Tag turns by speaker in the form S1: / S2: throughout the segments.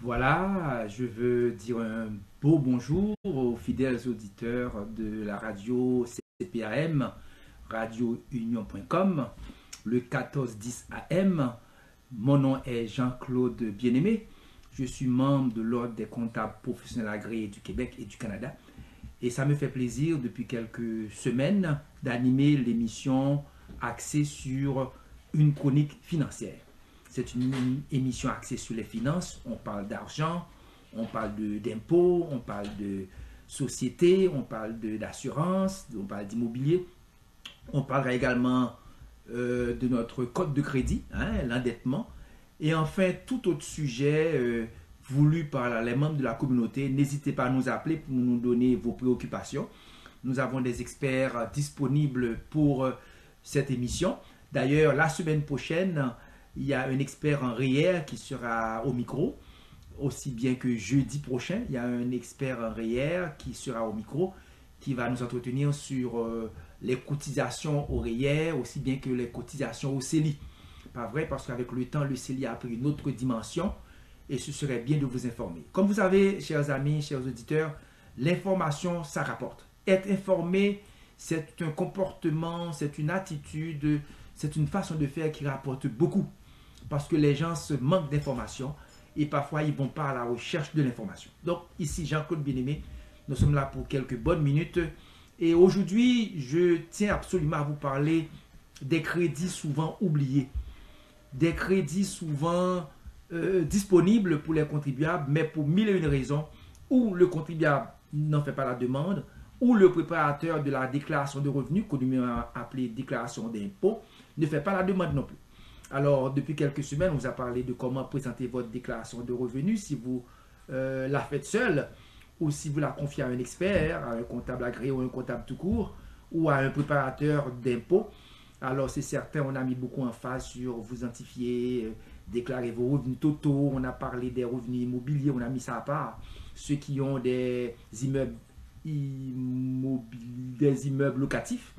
S1: Voilà, je veux dire un beau bonjour aux fidèles auditeurs de la radio CPAM, radiounion.com, le 1410 AM. Mon nom est Jean-Claude Bien-Aimé. Je suis membre de l'Ordre des comptables professionnels agréés du Québec et du Canada. Et ça me fait plaisir depuis quelques semaines d'animer l'émission axée sur une chronique financière. C'est une émission axée sur les finances. On parle d'argent, on parle d'impôts, on parle de société, on parle d'assurance, on parle d'immobilier. On parlera également de notre code de crédit, l'endettement. Et enfin, tout autre sujet voulu par les membres de la communauté. N'hésitez pas à nous appeler pour nous donner vos préoccupations. Nous avons des experts disponibles pour cette émission. D'ailleurs, la semaine prochaine, il y a un expert en REER qui sera au micro, aussi bien que jeudi prochain, il y a un expert en REER qui sera au micro, qui va nous entretenir sur les cotisations au REER, aussi bien que les cotisations au CELI. Pas vrai, parce qu'avec le temps, le CELI a pris une autre dimension et ce serait bien de vous informer. Comme vous savez, chers amis, chers auditeurs, l'information, ça rapporte. Être informé, c'est un comportement, c'est une attitude, c'est une façon de faire qui rapporte beaucoup. Parce que les gens se manquent d'informations et parfois ils ne vont pas à la recherche de l'information. Donc ici Jean-Claude Bien-Aimé, nous sommes là pour quelques bonnes minutes. Et aujourd'hui, je tiens absolument à vous parler des crédits souvent oubliés. Des crédits souvent disponibles pour les contribuables, mais pour mille et une raisons, ou le contribuable n'en fait pas la demande, ou le préparateur de la déclaration de revenus, communément appelé déclaration d'impôt, ne fait pas la demande non plus. Alors, depuis quelques semaines, on vous a parlé de comment présenter votre déclaration de revenus si vous la faites seul ou si vous la confiez à un expert, à un comptable agréé ou un comptable tout court ou à un préparateur d'impôts. Alors, c'est certain, on a mis beaucoup en phase sur vous identifier, déclarer vos revenus totaux. On a parlé des revenus immobiliers, on a mis ça à part. Ceux qui ont des immeubles locatifs,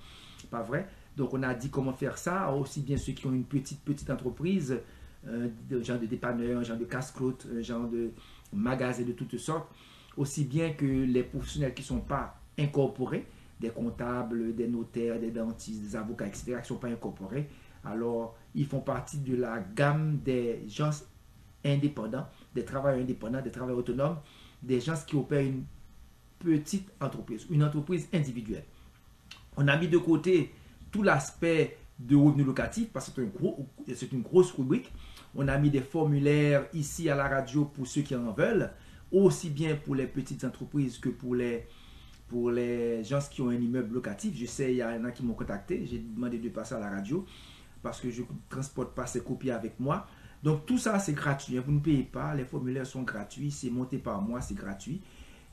S1: pas vrai? Donc, on a dit comment faire ça, aussi bien ceux qui ont une petite entreprise, genre de dépanneur, genre de casse-croûte, genre de magasin de toutes sortes, aussi bien que les professionnels qui ne sont pas incorporés, des comptables, des notaires, des dentistes, des avocats, etc., qui ne sont pas incorporés. Alors, ils font partie de la gamme des gens indépendants, des travailleurs indépendants, des travailleurs autonomes, des gens qui opèrent une petite entreprise, une entreprise individuelle. On a mis de côté tout l'aspect de revenus locatifs parce que c'est une grosse rubrique. On a mis des formulaires ici à la radio pour ceux qui en veulent, aussi bien pour les petites entreprises que pour les gens qui ont un immeuble locatif. Je sais, il y en a qui m'ont contacté, j'ai demandé de passer à la radio parce que je ne transporte pas ces copies avec moi. Donc tout ça, c'est gratuit, vous ne payez pas, les formulaires sont gratuits, c'est monté par moi, c'est gratuit.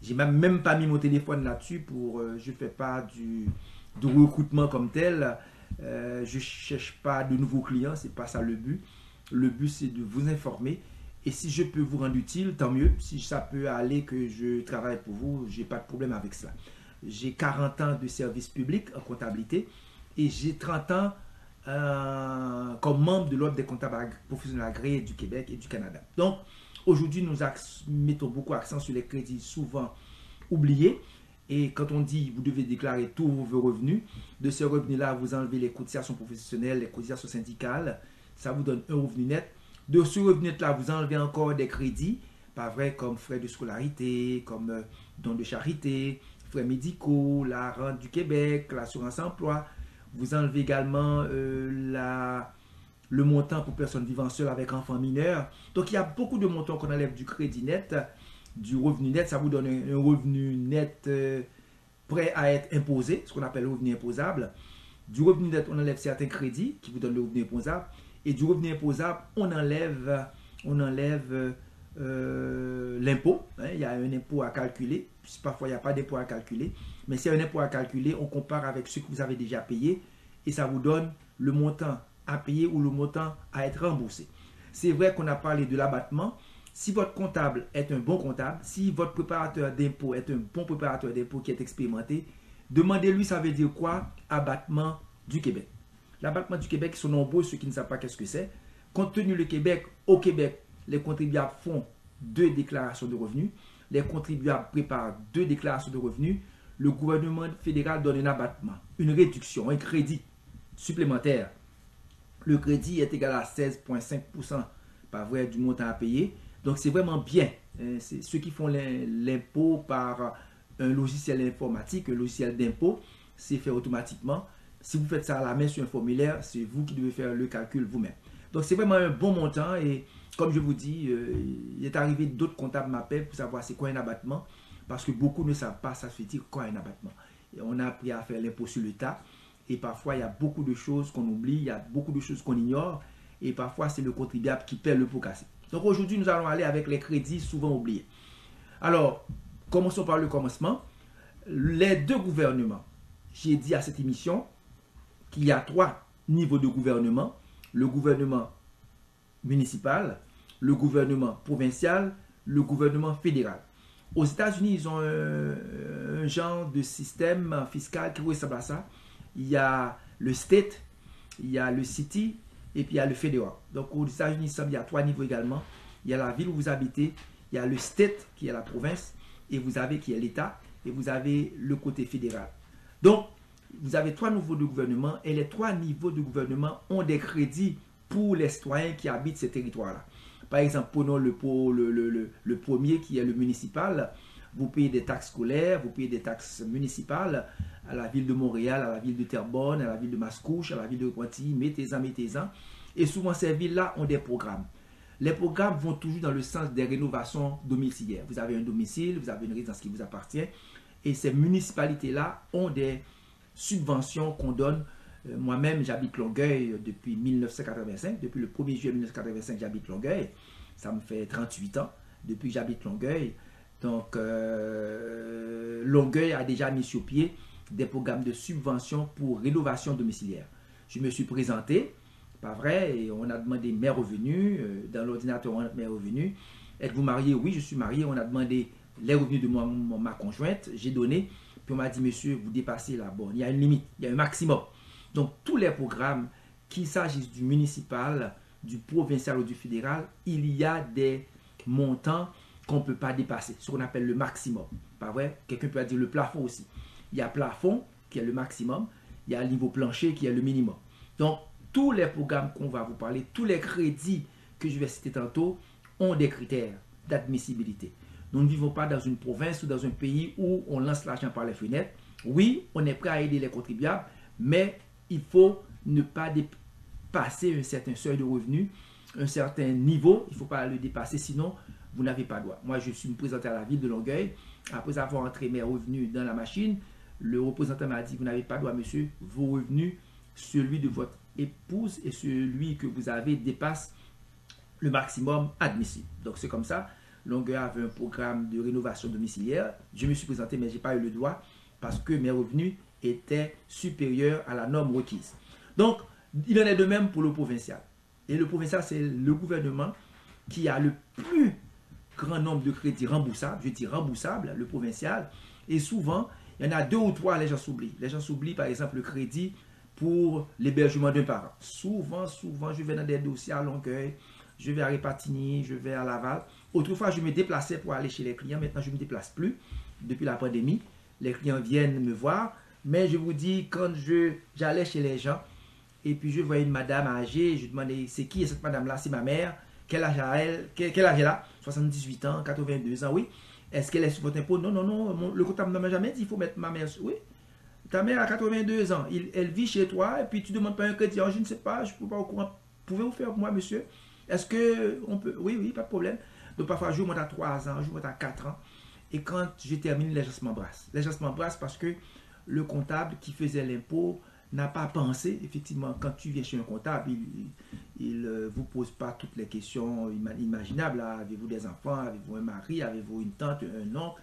S1: J'ai même pas mis mon téléphone là-dessus pour, je ne fais pas du recrutement comme tel. Je ne cherche pas de nouveaux clients, c'est pas ça le but. Le but, c'est de vous informer. Et si je peux vous rendre utile, tant mieux. Si ça peut aller que je travaille pour vous, je n'ai pas de problème avec cela. J'ai 40 ans de service public en comptabilité et j'ai 30 ans comme membre de l'Ordre des comptables professionnels agréés du Québec et du Canada. Donc, aujourd'hui, nous mettons beaucoup d'accent sur les crédits souvent oubliés. Et quand on dit vous devez déclarer tous vos revenus, de ce revenu-là, vous enlevez les cotisations professionnelles, les cotisations syndicales, ça vous donne un revenu net. De ce revenu net-là, vous enlevez encore des crédits, pas vrai, comme frais de scolarité, comme dons de charité, frais médicaux, la rente du Québec, l'assurance emploi. Vous enlevez également le montant pour personnes vivant seules avec enfants mineurs. Donc, il y a beaucoup de montants qu'on enlève du crédit net. Du revenu net, ça vous donne un revenu net prêt à être imposé, ce qu'on appelle le revenu imposable. Du revenu net, on enlève certains crédits qui vous donnent le revenu imposable. Et du revenu imposable, on enlève l'impôt. Il y a un impôt à calculer. Parfois, il n'y a pas d'impôt à calculer. Mais s'il y a un impôt à calculer, on compare avec ce que vous avez déjà payé et ça vous donne le montant à payer ou le montant à être remboursé. C'est vrai qu'on a parlé de l'abattement. Si votre comptable est un bon comptable, si votre préparateur d'impôt est un bon préparateur d'impôt qui est expérimenté, demandez-lui ça veut dire quoi, abattement du Québec. L'abattement du Québec, ils sont nombreux, ceux qui ne savent pas qu'est-ce que c'est. Compte tenu du Québec, au Québec, les contribuables font 2 déclarations de revenus. Les contribuables préparent 2 déclarations de revenus. Le gouvernement fédéral donne un abattement, une réduction, un crédit supplémentaire. Le crédit est égal à 16,5% par vrai du montant à payer. Donc c'est vraiment bien. C'est ceux qui font l'impôt par un logiciel informatique, un logiciel d'impôt, c'est fait automatiquement. Si vous faites ça à la main sur un formulaire, c'est vous qui devez faire le calcul vous-même. Donc c'est vraiment un bon montant et comme je vous dis, il est arrivé d'autres comptables m'appellent pour savoir c'est quoi un abattement parce que beaucoup ne savent pas ça se fait dire quoi un abattement. Et on a appris à faire l'impôt sur le tas et parfois il y a beaucoup de choses qu'on oublie, il y a beaucoup de choses qu'on ignore et parfois c'est le contribuable qui perd le pot cassé. Donc aujourd'hui nous allons aller avec les crédits souvent oubliés. Alors, commençons par le commencement. Les 2 gouvernements, j'ai dit à cette émission qu'il y a 3 niveaux de gouvernement. Le gouvernement municipal, le gouvernement provincial, le gouvernement fédéral. Aux États-Unis, ils ont un genre de système fiscal qui ressemble à ça. Il y a le state, il y a le city et puis il y a le fédéral. Donc aux États-Unis, il y a 3 niveaux également. Il y a la ville où vous habitez, il y a le state qui est la province et vous avez qui est l'État et vous avez le côté fédéral. Donc vous avez 3 niveaux de gouvernement et les 3 niveaux de gouvernement ont des crédits pour les citoyens qui habitent ces territoires-là. Par exemple, prenons le premier qui est le municipal. Vous payez des taxes scolaires, vous payez des taxes municipales à la ville de Montréal, à la ville de Terrebonne, à la ville de Mascouche, à la ville de Poitiers, mettez-en. Et souvent, ces villes-là ont des programmes. Les programmes vont toujours dans le sens des rénovations domiciliaires. Vous avez un domicile, vous avez une résidence qui vous appartient. Et ces municipalités-là ont des subventions qu'on donne. Moi-même, j'habite Longueuil depuis 1985. Depuis le 1er juillet 1985, j'habite Longueuil. Ça me fait 38 ans depuis que j'habite Longueuil. Donc, Longueuil a déjà mis sur pied des programmes de subvention pour rénovation domiciliaire. Je me suis présenté, pas vrai, et on a demandé mes revenus. Dans l'ordinateur, on a mes revenus. Êtes-vous marié? Oui, je suis marié. On a demandé les revenus de ma conjointe. J'ai donné. Puis on m'a dit, monsieur, vous dépassez la borne. Il y a une limite, il y a un maximum. Donc, tous les programmes, qu'il s'agisse du municipal, du provincial ou du fédéral, il y a des montants qu'on ne peut pas dépasser, ce qu'on appelle le maximum. Pas vrai? Quelqu'un peut dire le plafond aussi. Il y a plafond qui est le maximum, il y a le niveau plancher qui est le minimum. Donc, tous les programmes qu'on va vous parler, tous les crédits que je vais citer tantôt, ont des critères d'admissibilité. Nous ne vivons pas dans une province ou dans un pays où on lance l'argent par les fenêtres. Oui, on est prêt à aider les contribuables, mais il faut ne pas dépasser un certain seuil de revenus, un certain niveau. Il ne faut pas le dépasser, sinon vous n'avez pas droit. Moi, je suis présenté à la ville de Longueuil. Après avoir entré mes revenus dans la machine, le représentant m'a dit, vous n'avez pas droit, monsieur. Vos revenus, celui de votre épouse et celui que vous avez dépasse le maximum admissible. Donc, c'est comme ça. Longueuil avait un programme de rénovation domiciliaire. Je me suis présenté, mais je n'ai pas eu le droit parce que mes revenus étaient supérieurs à la norme requise. Donc, il en est de même pour le provincial. Et le provincial, c'est le gouvernement qui a le plus grand nombre de crédits remboursables. Je dis remboursables, le provincial. Et souvent, il y en a 2 ou 3, les gens s'oublient. Les gens s'oublient, par exemple, le crédit pour l'hébergement d'un parent. Souvent, je vais dans des dossiers à Longueuil, je vais à Répatigny, je vais à Laval. Autrefois, je me déplaçais pour aller chez les clients. Maintenant, je ne me déplace plus. Depuis la pandémie, les clients viennent me voir. Mais je vous dis, quand j'allais chez les gens, et puis je voyais une madame âgée, je demandais, c'est qui cette madame-là? C'est ma mère. Quel âge a elle? Quel âge elle a? 78 ans, 82 ans, oui. Est-ce qu'elle est sur votre impôt? Non, non, non. Le comptable ne m'a jamais dit, il faut mettre ma mère sur. Oui. Ta mère a 82 ans. Elle vit chez toi, et puis tu ne demandes pas un crédit. Oh, je ne sais pas, je ne peux pas au courant. Pouvez-vous faire pour moi, monsieur? Est-ce qu'on peut? Oui, oui, pas de problème. Donc parfois, je monte à 3 ans, je monte à 4 ans. Et quand je termine, les gens m'embrassent. Les gens m'embrassent parce que le comptable qui faisait l'impôt n'a pas pensé, effectivement, quand tu viens chez un comptable, il ne vous pose pas toutes les questions imaginables. Avez-vous des enfants? Avez-vous un mari? Avez-vous une tante, un oncle?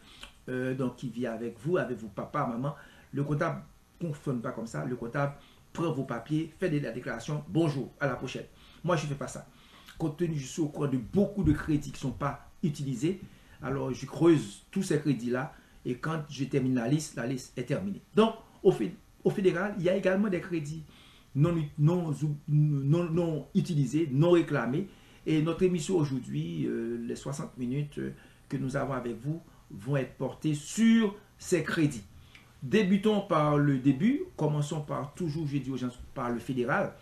S1: Donc, qui vit avec vous papa, maman? Le comptable ne fonctionne pas comme ça. Le comptable prend vos papiers, fait la déclaration, bonjour, à la prochaine. Moi, je ne fais pas ça. Compte tenu, je suis au courant de beaucoup de crédits qui ne sont pas utilisés. Alors, je creuse tous ces crédits-là. Et quand je termine la liste est terminée. Donc, au fédéral, il y a également des crédits non utilisés, non réclamés. Et notre émission aujourd'hui, les 60 minutes que nous avons avec vous, vont être portées sur ces crédits. Débutons par le début, commençons par toujours, je dis aux gens, par le fédéral.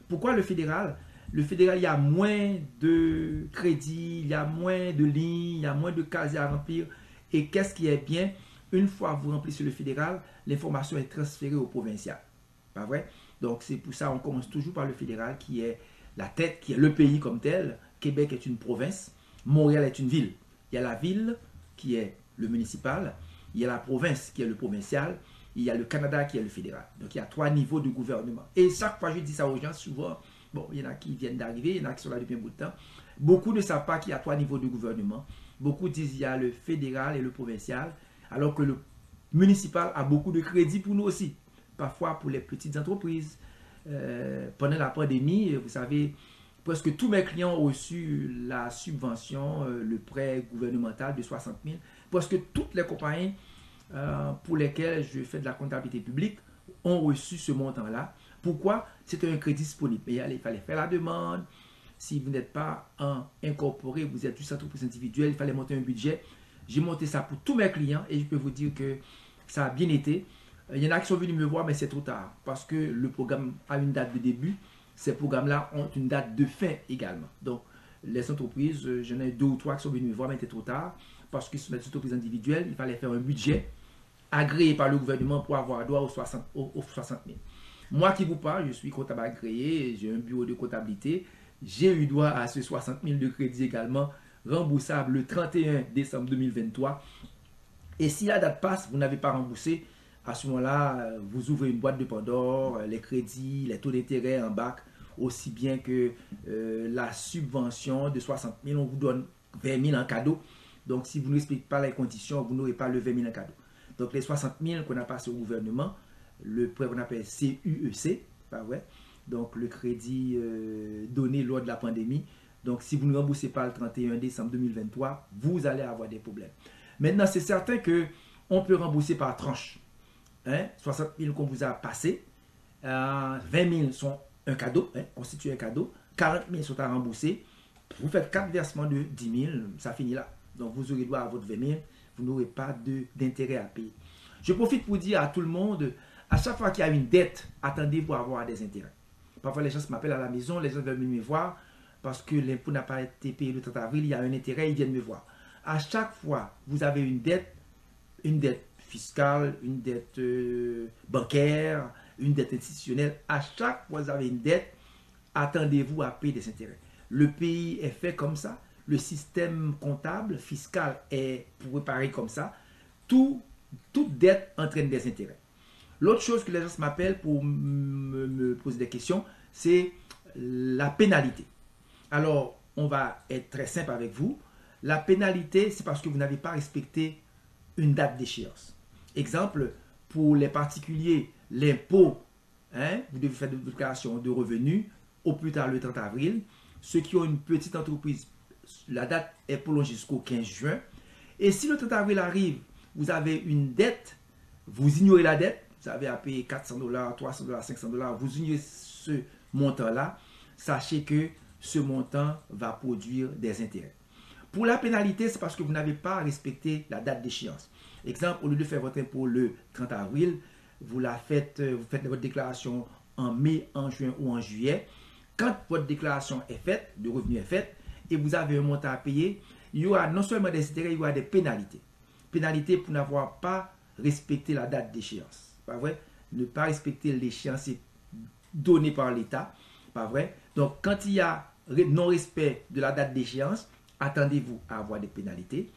S1: Pourquoi le fédéral? Le fédéral, il y a moins de crédits, il y a moins de lignes, il y a moins de cases à remplir. Et qu'est-ce qui est bien? Une fois que vous remplissez le fédéral, l'information est transférée au provincial. Pas vrai? Donc c'est pour ça qu'on commence toujours par le fédéral qui est la tête, qui est le pays comme tel. Québec est une province, Montréal est une ville. Il y a la ville qui est le municipal, il y a la province qui est le provincial, il y a le Canada qui est le fédéral. Donc il y a 3 niveaux de gouvernement. Et chaque fois je dis ça aux gens, souvent, bon, il y en a qui viennent d'arriver, il y en a qui sont là depuis un bout de temps. Beaucoup ne savent pas qu'il y a 3 niveaux de gouvernement. Beaucoup disent qu'il y a le fédéral et le provincial, alors que le municipal a beaucoup de crédits pour nous aussi. Parfois pour les petites entreprises. Pendant la pandémie, vous savez, presque tous mes clients ont reçu la subvention, le prêt gouvernemental de 60 000. Presque toutes les compagnies pour lesquelles je fais de la comptabilité publique ont reçu ce montant-là. Pourquoi? C'était un crédit disponible. Mais il fallait faire la demande. Si vous n'êtes pas incorporé, vous êtes juste entreprise individuelle, il fallait monter un budget. J'ai monté ça pour tous mes clients et je peux vous dire que ça a bien été. Il y en a qui sont venus me voir, mais c'est trop tard parce que le programme a une date de début. Ces programmes-là ont une date de fin également. Donc, les entreprises, j'en ai 2 ou 3 qui sont venus me voir, mais c'était trop tard parce que sur les entreprises individuelles, il fallait faire un budget agréé par le gouvernement pour avoir droit aux 60 000. Moi qui vous parle, je suis comptable agréé, j'ai un bureau de comptabilité. J'ai eu droit à ce 60 000 de crédit également, remboursable le 31 décembre 2023. Et si la date passe, vous n'avez pas remboursé, à ce moment-là, vous ouvrez une boîte de Pandore, les crédits, les taux d'intérêt embarquent, aussi bien que la subvention de 60 000, on vous donne 20 000 en cadeau. Donc, si vous ne respectez pas les conditions, vous n'aurez pas le 20 000 en cadeau. Donc, les 60 000 qu'on a passé au gouvernement, le prêt qu'on appelle CUEC, pas vrai? Donc, le crédit donné lors de la pandémie. Donc, si vous ne remboursez pas le 31 décembre 2023, vous allez avoir des problèmes. Maintenant, c'est certain qu'on peut rembourser par tranche. 60 000 qu'on vous a passé, 20 000 sont un cadeau, constituent un cadeau, 40 000 sont à rembourser. Vous faites 4 versements de 10 000, ça finit là. Donc, vous aurez droit à votre 20 000, vous n'aurez pas d'intérêt à payer. Je profite pour dire à tout le monde, à chaque fois qu'il y a une dette, attendez pour avoir des intérêts. Parfois, les gens m'appellent à la maison, les gens veulent venir me voir parce que l'impôt n'a pas été payé le 30 avril, il y a un intérêt, ils viennent me voir. À chaque fois, vous avez une dette fiscale, une dette bancaire, une dette institutionnelle. À chaque fois que vous avez une dette, attendez-vous à payer des intérêts. Le pays est fait comme ça. Le système comptable, fiscal est préparé comme ça. Toute dette entraîne des intérêts. L'autre chose que les gens m'appellent pour me poser des questions, c'est la pénalité. Alors, on va être très simple avec vous. La pénalité, c'est parce que vous n'avez pas respecté une date d'échéance. Exemple, pour les particuliers, l'impôt, vous devez faire une déclaration de revenus au plus tard le 30 avril. Ceux qui ont une petite entreprise, la date est prolongée jusqu'au 15 juin. Et si le 30 avril arrive, vous avez une dette, vous ignorez la dette, vous avez à payer 400 $, 300 $, 500 $, vous ignorez ce montant-là, sachez que ce montant va produire des intérêts. Pour la pénalité, c'est parce que vous n'avez pas respecté la date d'échéance. Exemple, au lieu de faire votre impôt le 30 avril, vous faites votre déclaration en mai, en juin ou en juillet. Quand votre déclaration est faite, de revenus est faite, et vous avez un montant à payer, il y aura non seulement des intérêts, il y aura des pénalités. Pénalités pour n'avoir pas respecté la date d'échéance. Pas vrai? Ne pas respecter l'échéance donnée par l'État. Pas vrai? Donc, quand il y a non-respect de la date d'échéance, attendez-vous à avoir des pénalités.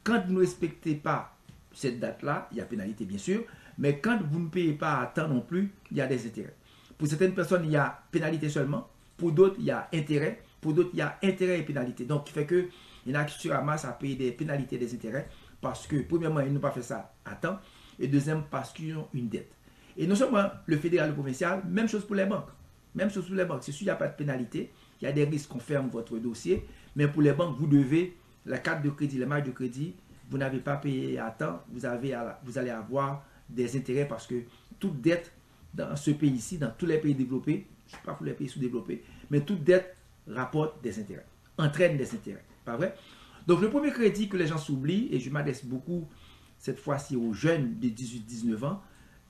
S1: Quand vous ne respectez pas cette date-là, il y a pénalité bien sûr, mais quand vous ne payez pas à temps non plus, il y a des intérêts. Pour certaines personnes, il y a pénalité seulement. Pour d'autres, il y a intérêt. Pour d'autres, il y a intérêt et pénalité. Donc, il fait que il y en a qui se ramassent à payer des pénalités et des intérêts parce que, premièrement, ils n'ont pas fait ça à temps et deuxièmement, parce qu'ils ont une dette. Et non seulement le fédéral et le provincial, même chose pour les banques. Même chose pour les banques. C'est sûr, il n'y a pas de pénalité. Il y a des risques qu'on ferme votre dossier. Mais pour les banques, vous devez, la carte de crédit, les marges de crédit, vous n'avez pas payé à temps, vous allez avoir des intérêts parce que toute dette dans ce pays-ci, dans tous les pays développés, je ne sais pas pour les pays sous-développés, mais toute dette rapporte des intérêts. entraîne des intérêts. Pas vrai? Donc le premier crédit que les gens s'oublient, et je m'adresse beaucoup cette fois-ci aux jeunes de 18-19 ans,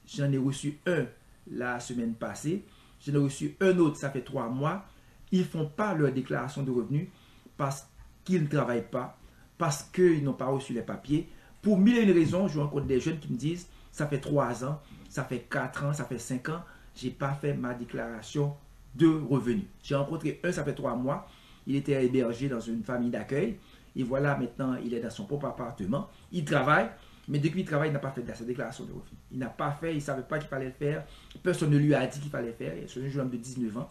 S1: j'en ai reçu un la semaine passée, j'en ai reçu un autre, ça fait 3 mois, ils ne font pas leur déclaration de revenus parce qu'ils ne travaillent pas, parce qu'ils n'ont pas reçu les papiers. Pour mille et une raisons, je rencontre des jeunes qui me disent, ça fait 3 ans, ça fait 4 ans, ça fait 5 ans, je n'ai pas fait ma déclaration de revenus. J'ai rencontré un, ça fait 3 mois, il était hébergé dans une famille d'accueil, et voilà, maintenant, il est dans son propre appartement, il travaille, mais depuis qu'il travaille, il n'a pas fait sa déclaration de revenus. Il n'a pas fait, il ne savait pas qu'il fallait le faire, personne ne lui a dit qu'il fallait le faire, c'est un jeune homme de 19 ans.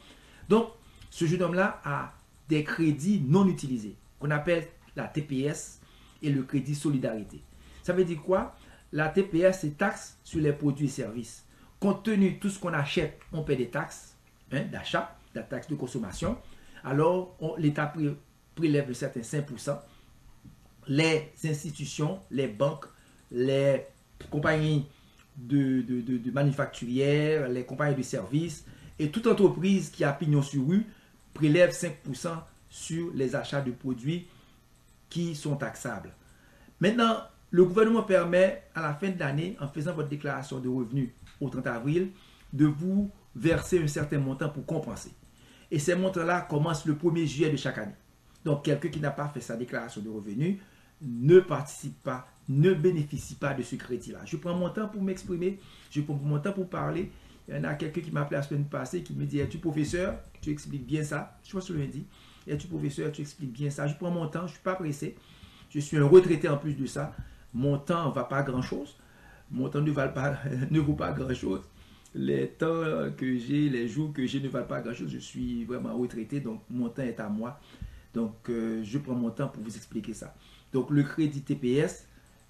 S1: Donc, ce jeune homme-là a des crédits non utilisés, qu'on appelle la TPS et le crédit solidarité. Ça veut dire quoi? La TPS, c'est taxe sur les produits et services. Compte tenu de tout ce qu'on achète, on paie des taxes d'achat, la taxe de consommation. Alors, l'État prélève un certain 5%. Les institutions, les banques, les compagnies de manufacturières, les compagnies de services et toute entreprise qui a pignon sur rue prélève 5% sur les achats de produits qui sont taxables. Maintenant, le gouvernement permet à la fin de l'année, en faisant votre déclaration de revenus au 30 avril, de vous verser un certain montant pour compenser. Et ces montants-là commencent le 1er juillet de chaque année. Donc, quelqu'un qui n'a pas fait sa déclaration de revenus ne participe pas, ne bénéficie pas de ce crédit-là. Je prends mon temps pour m'exprimer, je prends mon temps pour parler. Il y en a quelqu'un qui m'a appelé la semaine passée qui me dit, es-tu professeur? Tu expliques bien ça. Je pense que je le dis. Es-tu professeur? Tu expliques bien ça. Je prends mon temps, je ne suis pas pressé. Je suis un retraité en plus de ça. Mon temps ne va pas grand-chose. Mon temps ne vaut pas grand-chose. Les temps que j'ai, les jours que j'ai ne valent pas grand-chose. Je suis vraiment retraité, donc mon temps est à moi. Donc, je prends mon temps pour vous expliquer ça. Donc, le crédit TPS,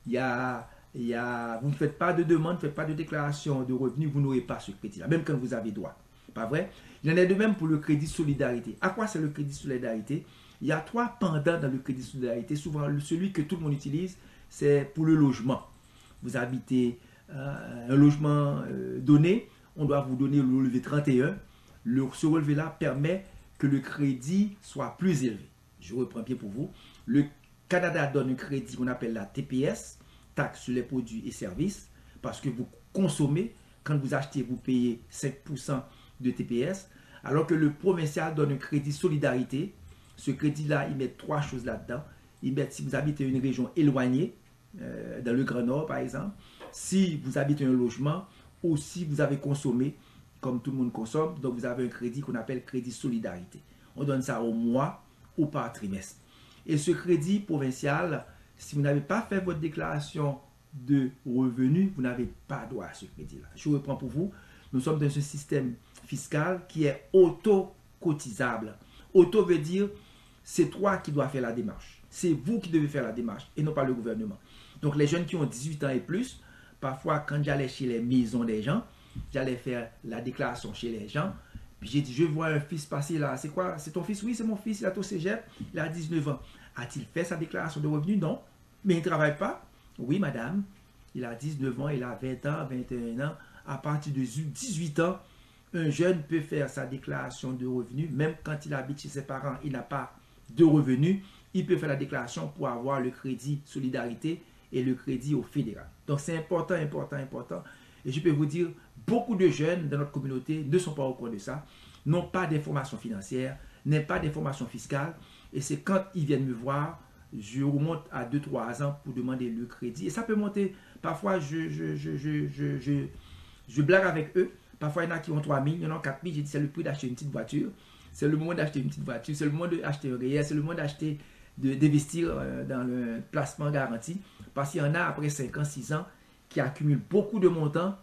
S1: vous ne faites pas de demande, ne faites pas de déclaration de revenus, vous n'aurez pas ce crédit-là, même quand vous avez droit. Pas vrai? Il y en a de même pour le crédit solidarité. À quoi c'est le crédit solidarité? Il y a 3 pendants dans le crédit solidarité. Souvent, celui que tout le monde utilise, c'est pour le logement. Vous habitez un logement donné, on doit vous donner le relevé 31. Ce relevé-là permet que le crédit soit plus élevé. Je reprends bien pour vous. Le Canada donne un crédit qu'on appelle la TPS, taxe sur les produits et services, parce que vous consommez. Quand vous achetez, vous payez 5% de TPS, alors que le provincial donne un crédit solidarité. Ce crédit-là, ils mettent 3 choses là-dedans. Ils mettent si vous habitez une région éloignée, dans le Grand Nord par exemple, si vous habitez un logement ou si vous avez consommé, comme tout le monde consomme, donc vous avez un crédit qu'on appelle crédit solidarité. On donne ça au mois ou par trimestre. Et ce crédit provincial, si vous n'avez pas fait votre déclaration de revenus, vous n'avez pas droit à ce crédit-là. Je reprends pour vous. Nous sommes dans un système fiscal qui est auto-cotisable. Auto veut dire, c'est toi qui dois faire la démarche. C'est vous qui devez faire la démarche et non pas le gouvernement. Donc les jeunes qui ont 18 ans et plus, parfois quand j'allais chez les maisons des gens, j'allais faire la déclaration chez les gens. Puis j'ai dit, je vois un fils passer là. C'est quoi? C'est ton fils? Oui, c'est mon fils. Il est au cégep. Il a 19 ans. A-t-il fait sa déclaration de revenus? Non. Mais il ne travaille pas? Oui, madame. Il a 19 ans, il a 20 ans, 21 ans. À partir de 18 ans, un jeune peut faire sa déclaration de revenus. Même quand il habite chez ses parents, il n'a pas de revenus. Il peut faire la déclaration pour avoir le crédit solidarité et le crédit au fédéral. Donc c'est important, important, important. Et je peux vous dire, beaucoup de jeunes dans notre communauté ne sont pas au courant de ça, n'ont pas d'informations financières, n'ont pas d'informations fiscales. Et c'est quand ils viennent me voir, je remonte à 2-3 ans pour demander le crédit. Et ça peut monter. Parfois, je blague avec eux. Parfois, il y en a qui ont 3 000, il y en a 4 000. J'ai dit, c'est le prix d'acheter une petite voiture. C'est le moment d'acheter une petite voiture. C'est le moment d'acheter un réel. C'est le moment d'acheter, d'investir dans le placement garanti. Parce qu'il y en a, après 5 ans, 6 ans, qui accumulent beaucoup de montants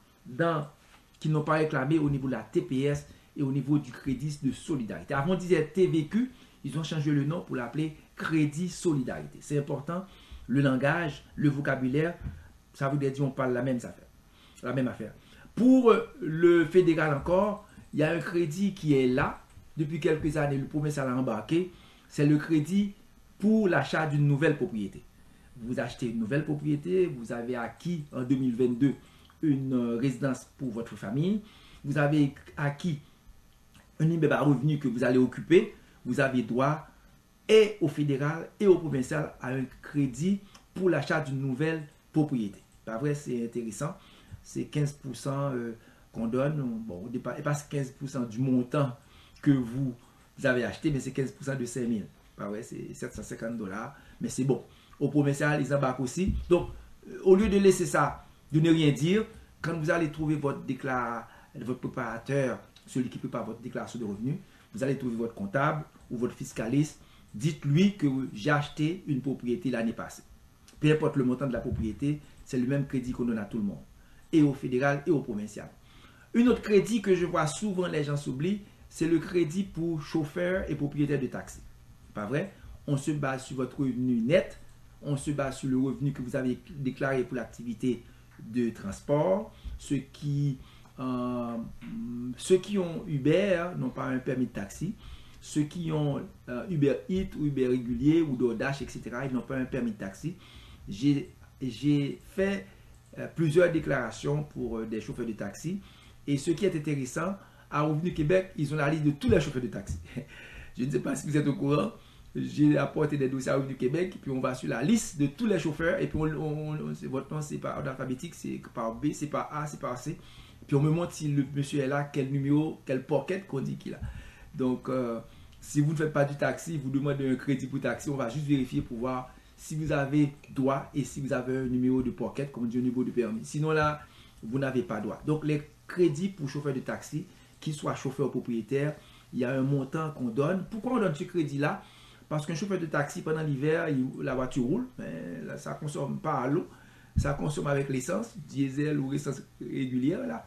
S1: qui n'ont pas réclamé au niveau de la TPS et au niveau du crédit de solidarité. Avant, on disait TVQ, ils ont changé le nom pour l'appeler crédit solidarité. C'est important, le langage, le vocabulaire, ça veut dire qu'on parle la même affaire. Pour le fédéral encore, il y a un crédit qui est là, depuis quelques années, le provincial a embarqué, c'est le crédit pour l'achat d'une nouvelle propriété. Vous achetez une nouvelle propriété, vous avez acquis en 2022 une résidence pour votre famille, vous avez acquis un immeuble à revenu que vous allez occuper, vous avez droit et au fédéral et au provincial à un crédit pour l'achat d'une nouvelle propriété. Pas vrai, c'est intéressant. C'est 15% qu'on donne. Bon, au départ, et pas 15% du montant que vous avez acheté, mais c'est 15% de 5 000. Pas vrai, c'est 750 $. Mais c'est bon. Au provincial, ils embarquent aussi. Donc, au lieu de laisser ça, de ne rien dire, quand vous allez trouver votre préparateur, celui qui prépare votre déclaration de revenus, vous allez trouver votre comptable ou votre fiscaliste. Dites-lui que j'ai acheté une propriété l'année passée. Peu importe le montant de la propriété, c'est le même crédit qu'on donne à tout le monde, et au fédéral et au provincial. Un autre crédit que je vois souvent les gens s'oublient, c'est le crédit pour chauffeurs et propriétaires de taxis. Pas vrai? On se base sur votre revenu net, on se base sur le revenu que vous avez déclaré pour l'activité de transport. Ceux qui ont Uber n'ont pas un permis de taxi. Ceux qui ont Uber Eats ou Uber régulier ou DoorDash, etc., ils n'ont pas un permis de taxi. J'ai fait plusieurs déclarations pour des chauffeurs de taxi. Et ce qui est intéressant, à Revenu Québec, ils ont la liste de tous les chauffeurs de taxi. Je ne sais pas si vous êtes au courant. J'ai apporté des dossiers à Revenu Québec, puis on va sur la liste de tous les chauffeurs, et puis votre nom, c'est par ordre alphabétique, c'est par B, c'est par A, c'est par C. Puis on me montre si le monsieur est là, quel numéro, quel pocket qu'on dit qu'il a. Donc, si vous ne faites pas du taxi, vous demandez un crédit pour taxi, on va juste vérifier pour voir si vous avez droit et si vous avez un numéro de pocket, comme on dit, un numéro de permis. Sinon là, vous n'avez pas droit. Donc, les crédits pour chauffeur de taxi, qu'il soit chauffeur ou propriétaire, il y a un montant qu'on donne. Pourquoi on donne ce crédit-là? Parce qu'un chauffeur de taxi, pendant l'hiver, la voiture roule, mais là, ça ne consomme pas à l'eau, ça consomme avec l'essence, diesel ou essence régulière. Là.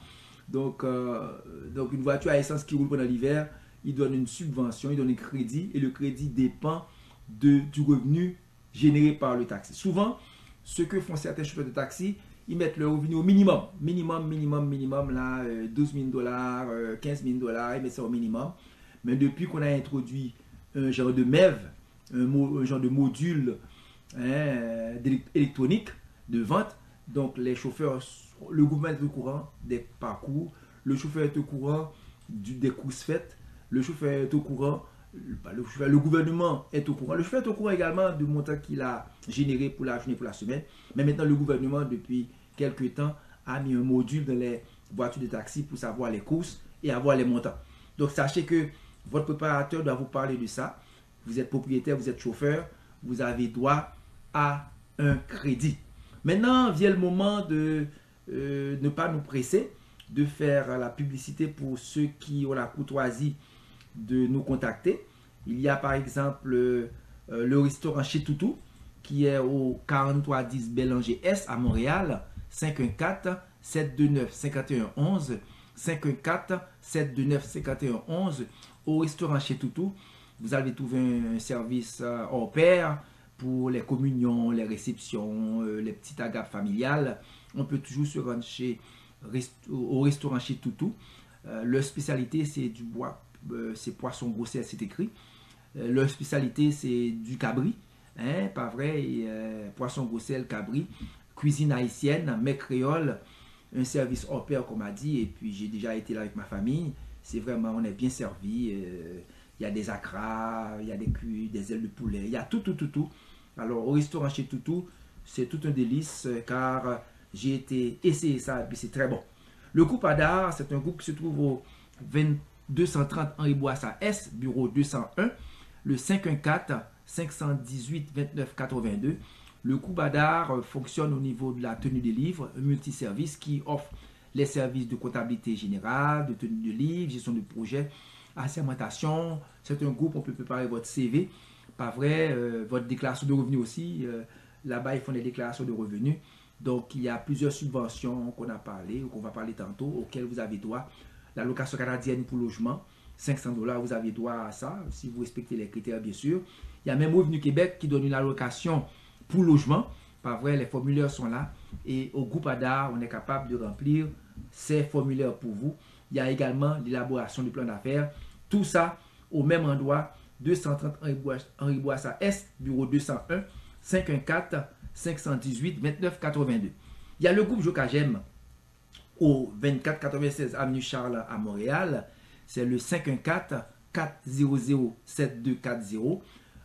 S1: Donc, une voiture à essence qui roule pendant l'hiver, il donne une subvention, il donne un crédit, et le crédit dépend du revenu généré par le taxi. Souvent, ce que font certains chauffeurs de taxi, ils mettent le revenu au minimum. Minimum, là, 12 000 $, 15 000 $, ils mettent ça au minimum. Mais depuis qu'on a introduit un genre de MEV, un genre de module électronique de vente, donc les chauffeurs, le gouvernement est au courant des parcours, le chauffeur est au courant des courses faites, le chauffeur est au courant, le gouvernement est au courant, le chauffeur est au courant également du montant qu'il a généré pour la journée, pour la semaine, mais maintenant le gouvernement depuis quelques temps a mis un module dans les voitures de taxi pour savoir les courses et avoir les montants. Donc sachez que votre préparateur doit vous parler de ça. Vous êtes propriétaire, vous êtes chauffeur, vous avez droit à un crédit. Maintenant vient le moment de ne pas nous presser, de faire la publicité pour ceux qui ont la courtoisie de nous contacter. Il y a par exemple le restaurant Chez Toutou qui est au 4310 Bélanger S à Montréal, 514-729-5111, 514-729-5111. Au restaurant Chez Toutou, vous allez trouver un service hors pair pour les communions, les réceptions, les petites agapes familiales. On peut toujours se rendre au restaurant Chez Toutou. Leur spécialité, c'est du bois, c'est poisson brossé, c'est écrit. Leur spécialité, c'est du cabri, hein, pas vrai, poisson brossé, cabri, cuisine haïtienne, mets créole, un service hors pair, comme on m'a dit, et puis j'ai déjà été là avec ma famille. C'est vraiment, on est bien servi. Il y a des acras, il y a des ailes de poulet, il y a tout. Alors, au restaurant Chez Toutou, c'est tout un délice, car j'ai été essayer ça, et puis c'est très bon. Le groupe Adar, c'est un groupe qui se trouve au 230 Henri Bourassa S, bureau 201, le 514-518-2982. Le groupe Adar fonctionne au niveau de la tenue des livres, un multiservice qui offre les services de comptabilité générale, de tenue de livres, gestion de projet, assermentation. C'est un groupe, on peut préparer votre CV, pas vrai, votre déclaration de revenus aussi. Là-bas, ils font des déclarations de revenus. Donc, il y a plusieurs subventions qu'on a parlé, ou qu'on va parler tantôt, auxquelles vous avez droit. L'allocation canadienne pour logement, 500 $, vous avez droit à ça, si vous respectez les critères, bien sûr. Il y a même Revenu Québec qui donne une allocation pour logement. Pas vrai, les formulaires sont là. Et au groupe Adar, on est capable de remplir ces formulaires pour vous. Il y a également l'élaboration du plan d'affaires. Tout ça au même endroit, 230 Henri Bourassa S, bureau 201, 514-518-2982. Il y a le groupe Jocagem au 2496 avenue Charles à Montréal. C'est le 514-400-7240.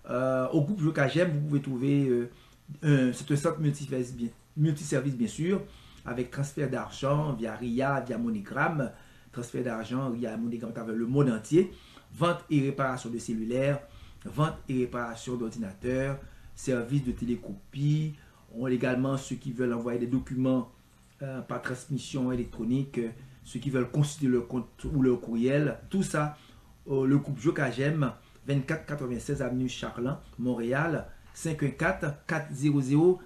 S1: Au groupe Jocagem, vous pouvez trouver, c'est un centre multiservice bien sûr, avec transfert d'argent via RIA, via MoneyGram, transfert d'argent via MoneyGram à travers le monde entier, vente et réparation de cellulaires, vente et réparation d'ordinateurs, service de télécopie. On a également ceux qui veulent envoyer des documents par transmission électronique, ceux qui veulent consulter leur compte ou leur courriel, tout ça, le groupe Jocagem, 2496 avenue Charland, Montréal, 514-400-7240.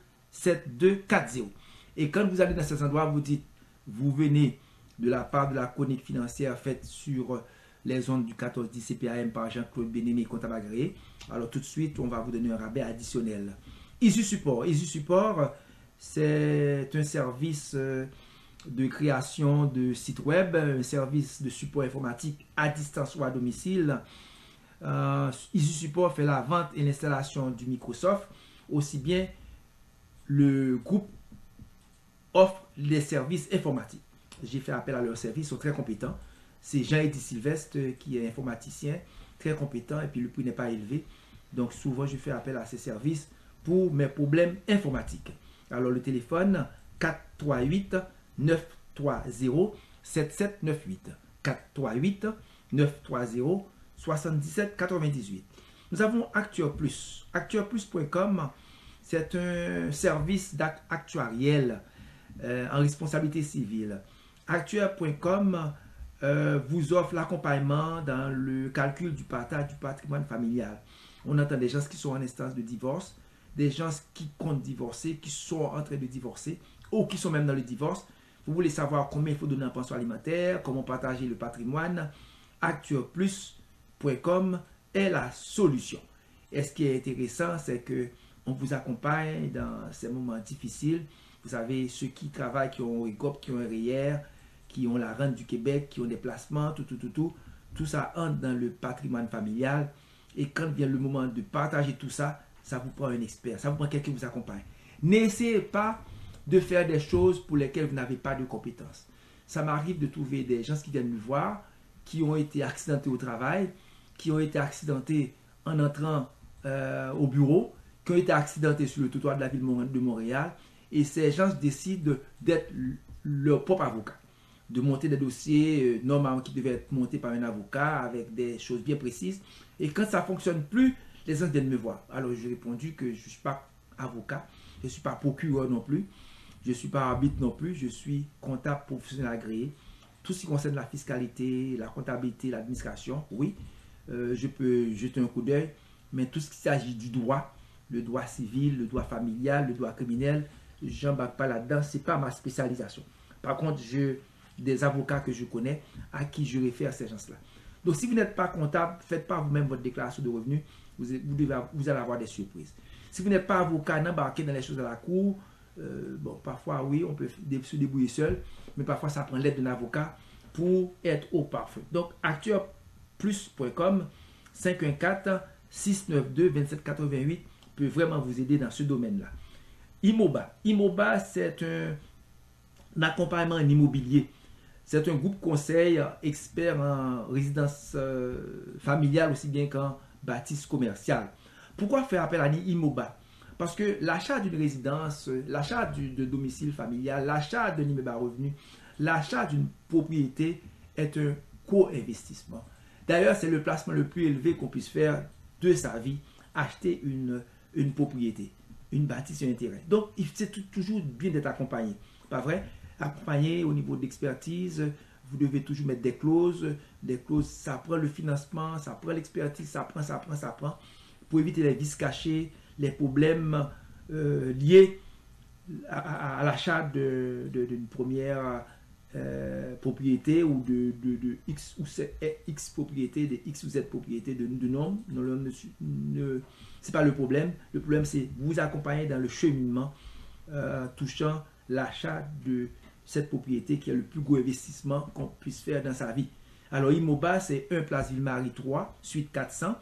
S1: Et quand vous allez dans cet endroit, vous dites, vous venez de la part de la chronique financière faite sur les ondes du 1410 CPAM par Jean-Claude Bien-Aimé, comptable agréé. Alors tout de suite, on va vous donner un rabais additionnel. Easy Support. Easy Support, c'est un service de création de sites web, un service de support informatique à distance ou à domicile. Easy Support fait la vente et l'installation du Microsoft. Aussi bien, le groupe offre les services informatiques. J'ai fait appel à leurs services, ils sont très compétents. C'est Jean-Eddy Sylvestre qui est informaticien, très compétent, et puis le prix n'est pas élevé. Donc souvent, je fais appel à ces services pour mes problèmes informatiques. Alors le téléphone 438-930-7798. 438-930-7798. Nous avons Actuaire Plus. Actuaireplus.com, c'est un service actuariel en responsabilité civile. Actuaire.com vous offre l'accompagnement dans le calcul du partage du patrimoine familial. On entend des gens qui sont en instance de divorce, des gens qui comptent divorcer, qui sont en train de divorcer, ou qui sont même dans le divorce. Vous voulez savoir combien il faut donner en pension alimentaire, comment partager le patrimoine. Actuaireplus.com est la solution. Et ce qui est intéressant, c'est que on vous accompagne dans ces moments difficiles. Vous savez, ceux qui travaillent, qui ont un EGOP, qui ont un REER, qui ont la rente du Québec, qui ont des placements, tout ça entre dans le patrimoine familial. Et quand vient le moment de partager tout ça, ça vous prend un expert, ça vous prend quelqu'un qui vous accompagne. N'essayez pas de faire des choses pour lesquelles vous n'avez pas de compétences. Ça m'arrive de trouver des gens qui viennent me voir, qui ont été accidentés au travail, qui ont été accidentés en entrant au bureau, qui ont été accidentés sur le trottoir de la ville de Montréal, et ces gens décident d'être leur propre avocat, de monter des dossiers normalement qui devaient être montés par un avocat avec des choses bien précises. Et quand ça ne fonctionne plus, les gens viennent me voir. Alors j'ai répondu que je ne suis pas avocat, je ne suis pas procureur non plus, je ne suis pas arbitre non plus, je suis comptable professionnel agréé. Tout ce qui concerne la fiscalité, la comptabilité, l'administration, oui, je peux jeter un coup d'œil, mais tout ce qui s'agit du droit, le droit civil, le droit familial, le droit criminel, je n'embarque pas là-dedans, ce n'est pas ma spécialisation. Par contre, j'ai des avocats que je connais à qui je réfère ces gens-là. Donc, si vous n'êtes pas comptable, faites pas vous-même votre déclaration de revenus, vous allez avoir des surprises. Si vous n'êtes pas avocat, n'embarquez dans les choses à la cour. Bon, parfois, oui, on peut se débrouiller seul, mais parfois, ça prend l'aide d'un avocat pour être au parfait. Donc, actuaireplus.com 514-692-2788 peut vraiment vous aider dans ce domaine-là. Imoba. Imoba, c'est un accompagnement en immobilier. C'est un groupe conseil expert en résidence familiale aussi bien qu'en bâtisse commerciale. Pourquoi faire appel à Imoba? Parce que l'achat d'une résidence, l'achat de domicile familial, l'achat d'un immeuble à revenu, l'achat d'une propriété est un co-investissement. D'ailleurs, c'est le placement le plus élevé qu'on puisse faire de sa vie, acheter une propriété, une bâtisse et un terrain. Donc, c'est toujours bien d'être accompagné. Pas vrai? Accompagné au niveau d'expertise, vous devez toujours mettre des clauses. Des clauses, ça prend le financement, ça prend l'expertise, ça prend. Pour éviter les vices cachés, les problèmes liés à l'achat d'une première propriété ou de X ou X propriété, de X ou Z propriété de nom. C'est pas le problème. Le problème, c'est vous accompagner dans le cheminement touchant l'achat de cette propriété qui est le plus gros investissement qu'on puisse faire dans sa vie. Alors, Imoba, c'est 1 Place Ville-Marie 3, suite 400,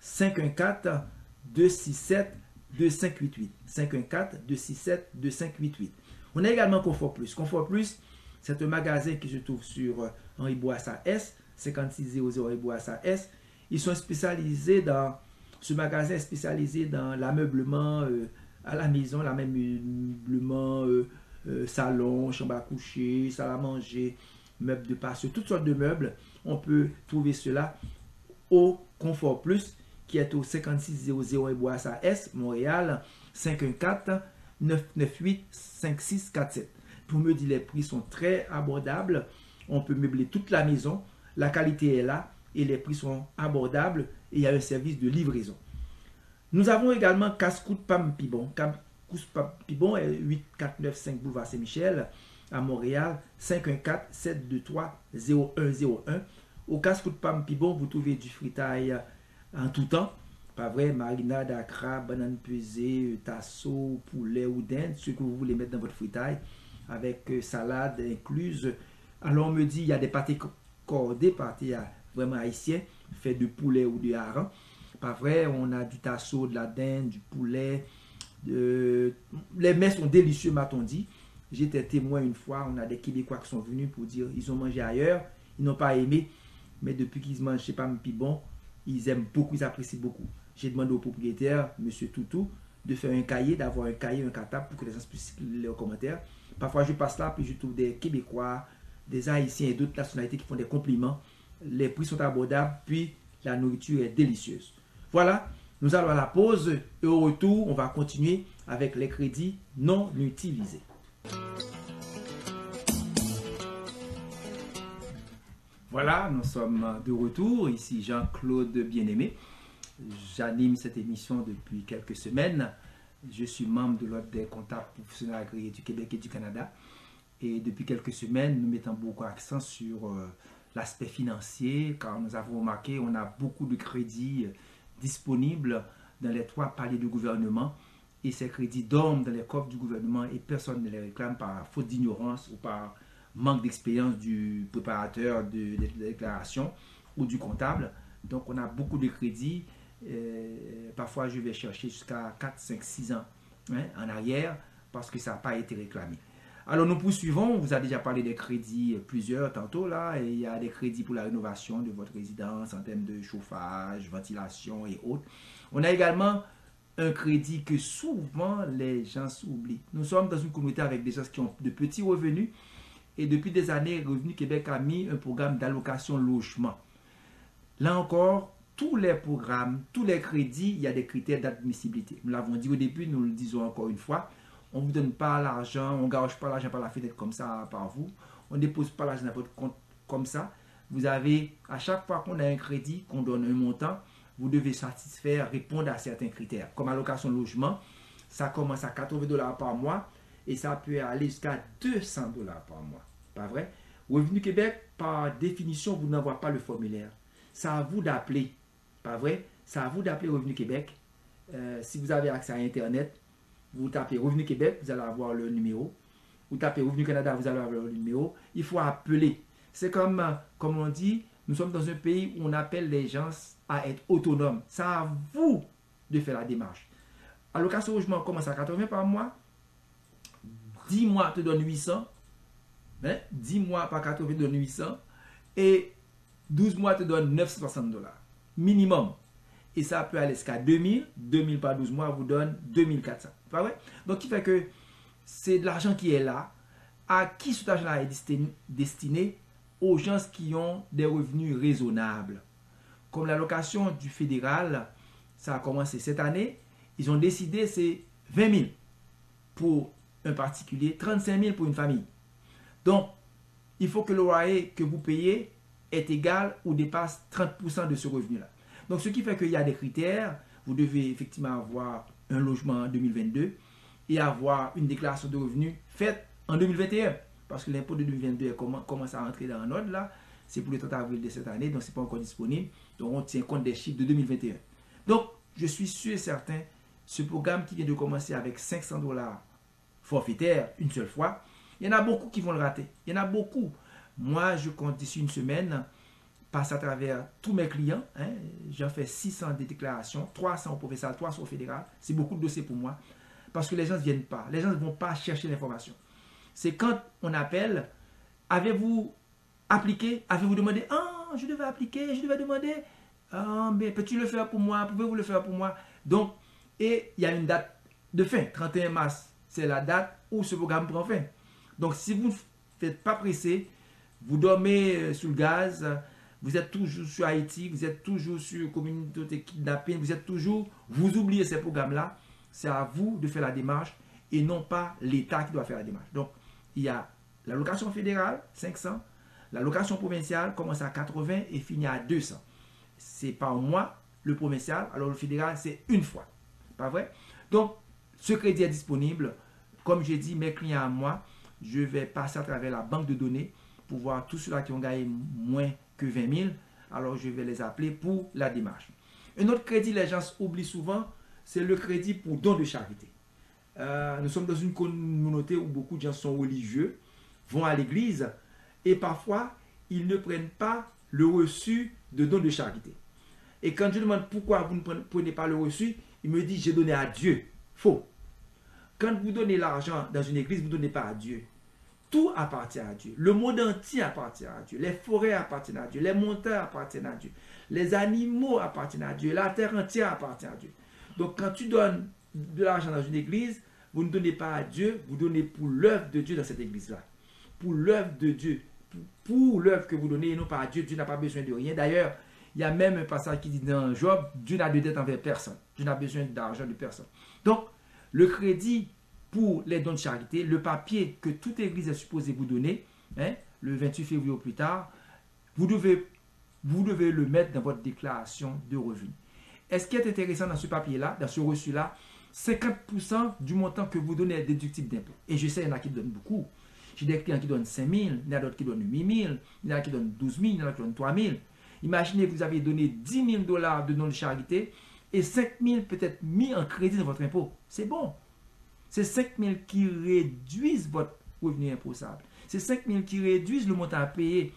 S1: 514-267-2588. 514-267-2588. On a également Confort Plus. Confort Plus, c'est un magasin qui se trouve sur Henri Bourassa S, 5600 Henri Bourassa S. Ils sont spécialisés dans Ce magasin est spécialisé dans l'ameublement à la maison, l'ameublement salon, chambre à coucher, salle à manger, meubles de patio, toutes sortes de meubles. On peut trouver cela au Confort Plus, qui est au 5600 Bourassa S, Montréal, 514-998-5647. Pour me dire, les prix sont très abordables. On peut meubler toute la maison. La qualité est là et les prix sont abordables et il y a un service de livraison. Nous avons également Casse-Croûte Pam Pibon. Casse-Croûte Pam Pibon est 8495 Boulevard Saint-Michel à Montréal, 514-723-0101. Au Casse-Croûte Pam Pibon, vous trouvez du fritaille en tout temps. Pas vrai, marinade à crabe, banane pesée, tasso, poulet ou dinde, ce que vous voulez mettre dans votre fritaille, avec salade incluse. Alors on me dit, il y a des pâtés cordés, pâtés vraiment haïtiens, faits de poulet ou de hareng. Pas vrai, on a du tasso, de la dinde, du poulet. Les mets sont délicieux, m'a-t-on dit. J'étais témoin une fois, on a des Québécois qui sont venus pour dire, ils ont mangé ailleurs, ils n'ont pas aimé, mais depuis qu'ils mangent chez Pam Pibon, ils aiment beaucoup, ils apprécient beaucoup. J'ai demandé au propriétaire, M. Toutou, de faire un cahier, d'avoir un cahier, un cartable pour que les gens puissent lire les commentaires. Parfois, je passe là, puis je trouve des Québécois, des Haïtiens et d'autres nationalités qui font des compliments. Les prix sont abordables, puis la nourriture est délicieuse. Voilà, nous allons à la pause et au retour, on va continuer avec les crédits non utilisés. Voilà, nous sommes de retour. Ici Jean-Claude Bien-Aimé. J'anime cette émission depuis quelques semaines. Je suis membre de l'Ordre des comptables professionnels agréés du Québec et du Canada. Et depuis quelques semaines, nous mettons beaucoup d'accent sur l'aspect financier, car nous avons remarqué qu'on a beaucoup de crédits disponibles dans les 3 paliers du gouvernement. Et ces crédits dorment dans les coffres du gouvernement et personne ne les réclame par faute d'ignorance ou par manque d'expérience du préparateur de déclaration ou du comptable. Donc on a beaucoup de crédits. Parfois je vais chercher jusqu'à 4, 5, 6 ans en arrière parce que ça n'a pas été réclamé. Alors nous poursuivons, on vous a déjà parlé des crédits plusieurs tantôt là, et il y a des crédits pour la rénovation de votre résidence en termes de chauffage, ventilation et autres. On a également un crédit que souvent les gens oublient. Nous sommes dans une communauté avec des gens qui ont de petits revenus et depuis des années, Revenu Québec a mis un programme d'allocation logement. Là encore, tous les programmes, tous les crédits, il y a des critères d'admissibilité. Nous l'avons dit au début, nous le disons encore une fois. On ne vous donne pas l'argent, on ne gage pas l'argent par la fenêtre comme ça par vous. On ne dépose pas l'argent dans votre compte comme ça. Vous avez, à chaque fois qu'on a un crédit, qu'on donne un montant, vous devez satisfaire, répondre à certains critères. Comme allocation logement, ça commence à $80 par mois et ça peut aller jusqu'à $200 par mois. Pas vrai? Revenu Québec, par définition, vous n'envoyez pas le formulaire. C'est à vous d'appeler. Pas vrai? C'est à vous d'appeler Revenu Québec. Si vous avez accès à Internet, vous tapez Revenu Québec, vous allez avoir le numéro. Vous tapez Revenu Canada, vous allez avoir le numéro. Il faut appeler. C'est comme on dit, nous sommes dans un pays où on appelle les gens à être autonomes. C'est à vous de faire la démarche. Allocation logement commence à 80 par mois. 10 mois te donne 800. 10 mois par 80 te donne 800. Et 12 mois te donne $960. Minimum. Et ça peut aller jusqu'à 2000. 2000 par 12 mois vous donne 2400. Pas vrai? Donc, qui fait que c'est de l'argent qui est là. À qui cet argent-là est destiné? Aux gens qui ont des revenus raisonnables. Comme l'allocation du fédéral, ça a commencé cette année. Ils ont décidé, c'est 20 000 pour un particulier, 35 000 pour une famille. Donc, il faut que le loyer que vous payez est égal ou dépasse 30% de ce revenu-là. Donc, ce qui fait qu'il y a des critères. Vous devez effectivement avoir un logement en 2022 et avoir une déclaration de revenus faite en 2021. Parce que l'impôt de 2022 commence à entrer dans un ordre là. C'est pour le 30 avril de cette année, donc ce n'est pas encore disponible. Donc, on tient compte des chiffres de 2021. Donc, je suis sûr et certain, ce programme qui vient de commencer avec $500 forfaitaire une seule fois, il y en a beaucoup qui vont le rater. Il y en a beaucoup. Moi, je compte d'ici une semaine, passe à travers tous mes clients. J'en fais 600 de déclarations, 300 au provincial, 300 au fédéral. C'est beaucoup de dossiers pour moi. Parce que les gens ne viennent pas. Les gens ne vont pas chercher l'information. C'est quand on appelle, avez-vous appliqué? Avez-vous demandé? Ah, je devais appliquer, je devais demander. Ah, mais peux-tu le faire pour moi? Pouvez-vous le faire pour moi? Donc, et il y a une date de fin. 31 mars, c'est la date où ce programme prend fin. Donc, si vous ne faites pas pressé, vous dormez sous le gaz, vous êtes toujours sur Haïti, vous êtes toujours sur communauté kidnapping, vous oubliez ces programmes-là, c'est à vous de faire la démarche et non pas l'État qui doit faire la démarche. Donc, il y a l'allocation fédérale, 500, l'allocation provinciale commence à 80 et finit à 200. C'est par mois le provincial, alors le fédéral, c'est une fois. Pas vrai? Donc, ce crédit est disponible. Comme j'ai dit, mes clients à moi, je vais passer à travers la banque de données pour voir tous ceux-là qui ont gagné moins que 20 000. Alors, je vais les appeler pour la démarche. Un autre crédit, les gens oublient souvent, c'est le crédit pour don de charité. Nous sommes dans une communauté où beaucoup de gens sont religieux, vont à l'église et parfois, ils ne prennent pas le reçu de don de charité. Et quand je demande pourquoi vous ne prenez pas le reçu, il me dit, j'ai donné à Dieu. Faux. Quand vous donnez l'argent dans une église, vous ne donnez pas à Dieu. Tout appartient à Dieu. Le monde entier appartient à Dieu. Les forêts appartiennent à Dieu. Les montagnes appartiennent à Dieu. Les animaux appartiennent à Dieu. La terre entière appartient à Dieu. Donc quand tu donnes de l'argent dans une église, vous ne donnez pas à Dieu, vous donnez pour l'œuvre de Dieu dans cette église-là. Pour l'œuvre de Dieu. Pour l'œuvre que vous donnez et non pas à Dieu. Dieu n'a pas besoin de rien. D'ailleurs, il y a même un passage qui dit dans Job, Dieu n'a de dette envers personne. Dieu n'a besoin d'argent de personne. Donc, le crédit pour les dons de charité, le papier que toute église est supposée vous donner, le 28 février au plus tard, vous devez le mettre dans votre déclaration de revenus. Et ce qui est intéressant dans ce papier-là, dans ce reçu-là, 50% du montant que vous donnez est déductible d'impôt. Et je sais, il y en a qui donnent beaucoup. J'ai des clients qui donnent 5 000, il y en a d'autres qui donnent 8 000, il y en a qui donnent 12 000, il y en a qui donnent 3 000. Imaginez que vous avez donné 10 000 $ de dons de charité et 5 000 peut-être mis en crédit dans votre impôt. C'est bon. C'est 5 000 qui réduisent votre revenu imposable. C'est 5 000 qui réduisent le montant à payer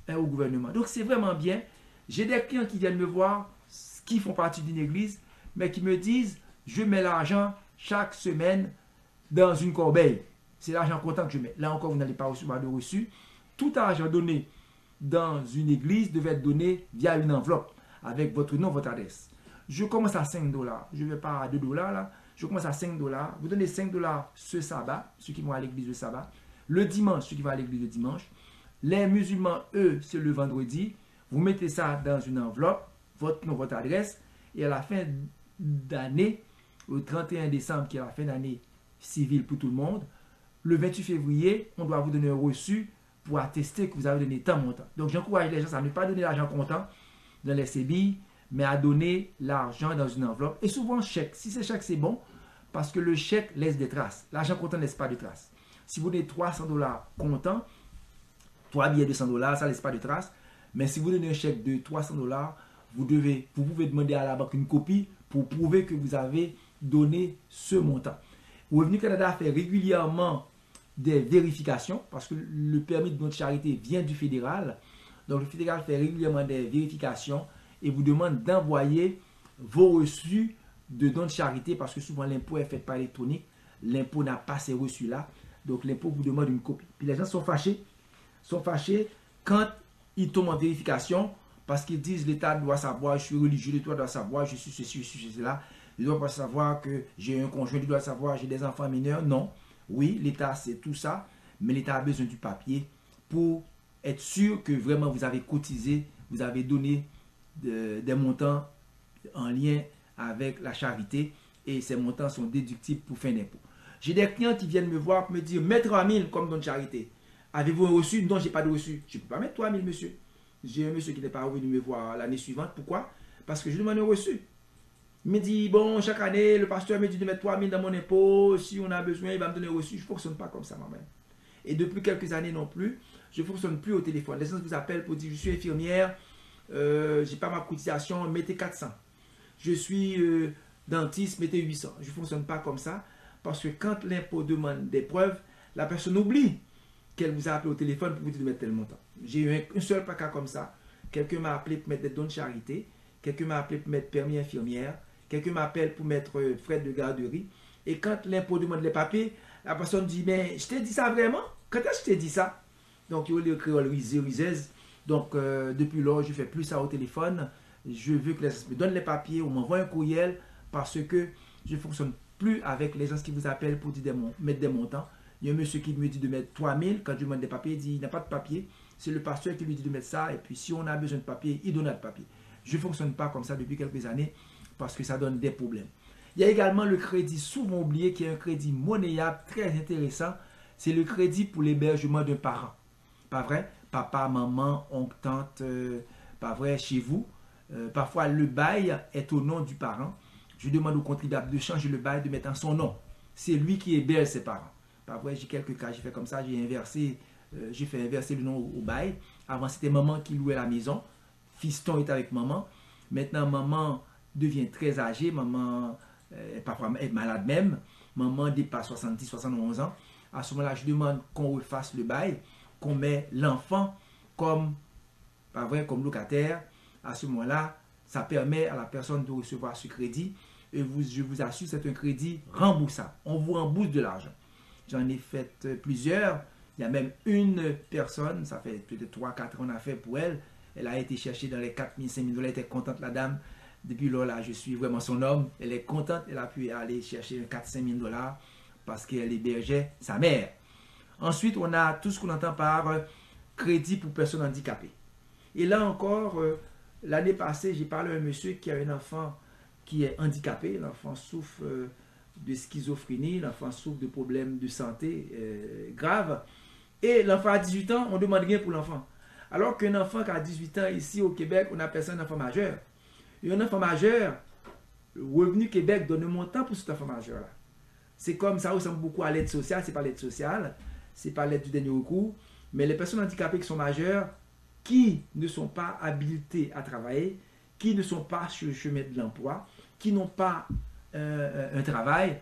S1: au gouvernement. Donc c'est vraiment bien. J'ai des clients qui viennent me voir, qui font partie d'une église, mais qui me disent, je mets l'argent chaque semaine dans une corbeille. C'est l'argent comptant que je mets. Là encore, vous n'allez pas recevoir de reçu. Tout argent donné dans une église devait être donné via une enveloppe avec votre nom, votre adresse. Je commence à 5 $. Je ne vais pas à 2 $ là. Je commence à 5 $. Vous donnez 5 $ ce sabbat, ceux qui vont à l'église le sabbat. Le dimanche, ceux qui vont à l'église le dimanche. Les musulmans, eux, c'est le vendredi. Vous mettez ça dans une enveloppe, votre nom, votre adresse. Et à la fin d'année, le 31 décembre, qui est la fin d'année civile pour tout le monde, le 28 février, on doit vous donner un reçu pour attester que vous avez donné tant montant. Donc, j'encourage les gens à ne pas donner l'argent comptant dans les CBI, mais à donner l'argent dans une enveloppe. Et souvent, chèque. Si c'est chèque, c'est bon, parce que le chèque laisse des traces. L'argent comptant ne laisse pas de traces. Si vous donnez 300 $ comptant, 3 billets de 100 $, ça ne laisse pas de traces. Mais si vous donnez un chèque de 300 $, vous pouvez demander à la banque une copie pour prouver que vous avez donné ce montant. Revenu Canada fait régulièrement des vérifications, parce que le permis de don de charité vient du fédéral. Donc le fédéral fait régulièrement des vérifications et vous demande d'envoyer vos reçus de dons de charité, parce que souvent l'impôt est fait par électronique. L'impôt n'a pas ces reçus-là. Donc l'impôt vous demande une copie. Puis les gens sont fâchés quand ils tombent en vérification, parce qu'ils disent l'État doit savoir, je suis religieux, l'État doit savoir, je suis ceci, je suis cela. Il doit pas savoir que j'ai un conjoint, il doit savoir j'ai des enfants mineurs. Non. Oui, l'État c'est tout ça, mais l'État a besoin du papier pour être sûr que vraiment vous avez cotisé, vous avez donné des montants en lien avec la charité et ces montants sont déductibles pour fin d'impôt. J'ai des clients qui viennent me voir pour me dire, mets 3 000 comme don de charité. Avez-vous un reçu? Non, je n'ai pas de reçu. Je ne peux pas mettre 3 000, monsieur. J'ai un monsieur qui n'est pas revenu me voir l'année suivante. Pourquoi? Parce que je demande un reçu. Il me dit, bon, chaque année, le pasteur me dit de mettre 3 000 dans mon impôt. Si on a besoin, il va me donner un reçu. Je ne fonctionne pas comme ça, moi-même. Et depuis quelques années non plus, je ne fonctionne plus au téléphone. Les gens vous appellent pour dire, je suis infirmière, je n'ai pas ma cotisation, mettez 400. Je suis dentiste, mettez 800. Je ne fonctionne pas comme ça. Parce que quand l'impôt demande des preuves, la personne oublie qu'elle vous a appelé au téléphone pour vous dire de mettre tel montant. J'ai eu un seul cas comme ça. Quelqu'un m'a appelé pour mettre des dons de charité. Quelqu'un m'a appelé pour mettre permis infirmière. Quelqu'un m'appelle pour mettre frais de garderie. Et quand l'impôt demande les papiers, la personne dit, mais je t'ai dit ça vraiment? Quand est-ce que je t'ai dit ça? Donc, il y a le créole risé. Donc, depuis lors, je ne fais plus ça au téléphone. je veux que les gens me donnent les papiers ou m'envoient un courriel parce que je ne fonctionne plus avec les gens qui vous appellent pour dire mettre des montants. Il y a un monsieur qui me dit de mettre 3000. Quand je lui demande des papiers, il dit il n'a pas de papier. C'est le pasteur qui lui dit de mettre ça. Et puis si on a besoin de papier, il donne le papier. Je ne fonctionne pas comme ça depuis quelques années parce que ça donne des problèmes. Il y a également le crédit souvent oublié qui est un crédit monnayable très intéressant. C'est le crédit pour l'hébergement d'un parent. Pas vrai? Papa, maman, oncle, tante, pas vrai, chez vous. Parfois, le bail est au nom du parent. Je demande au contribuable de changer le bail, de mettre en son nom. C'est lui qui héberge ses parents. Pas vrai, j'ai quelques cas, j'ai fait comme ça, j'ai fait inverser le nom au bail. Avant, c'était maman qui louait la maison. Fiston est avec maman. Maintenant, maman devient très âgée. Maman parfois est malade même. Maman dépasse 70, 71 ans. À ce moment-là, je demande qu'on refasse le bail, qu'on met l'enfant comme, pas vrai, comme locataire. À ce moment-là, ça permet à la personne de recevoir ce crédit. Et je vous assure, c'est un crédit remboursable. On vous rembourse de l'argent. J'en ai fait plusieurs. Il y a même une personne, ça fait peut-être 3-4 ans qu'on a fait pour elle. Elle a été chercher dans les 4 000, 5 000 $. Elle était contente, la dame. Depuis là, je suis vraiment son homme. Elle est contente. Elle a pu aller chercher 4-5 000 $ parce qu'elle hébergeait sa mère. Ensuite, on a tout ce qu'on entend par crédit pour personnes handicapées. Et là encore, l'année passée, j'ai parlé à un monsieur qui a un enfant qui est handicapé. L'enfant souffre de schizophrénie. L'enfant souffre de problèmes de santé graves. Et l'enfant a 18 ans, on demande rien pour l'enfant. Alors qu'un enfant qui a 18 ans ici au Québec, on appelle ça un enfant majeur. Et un enfant majeur, Revenu Québec donne un montant pour cet enfant majeur-là. C'est comme ça, ressemble beaucoup à l'aide sociale. C'est pas l'aide sociale, c'est pas l'aide du dernier recours. Mais les personnes handicapées qui sont majeures, qui ne sont pas habilitées à travailler, qui ne sont pas sur le chemin de l'emploi, qui n'ont pas un travail,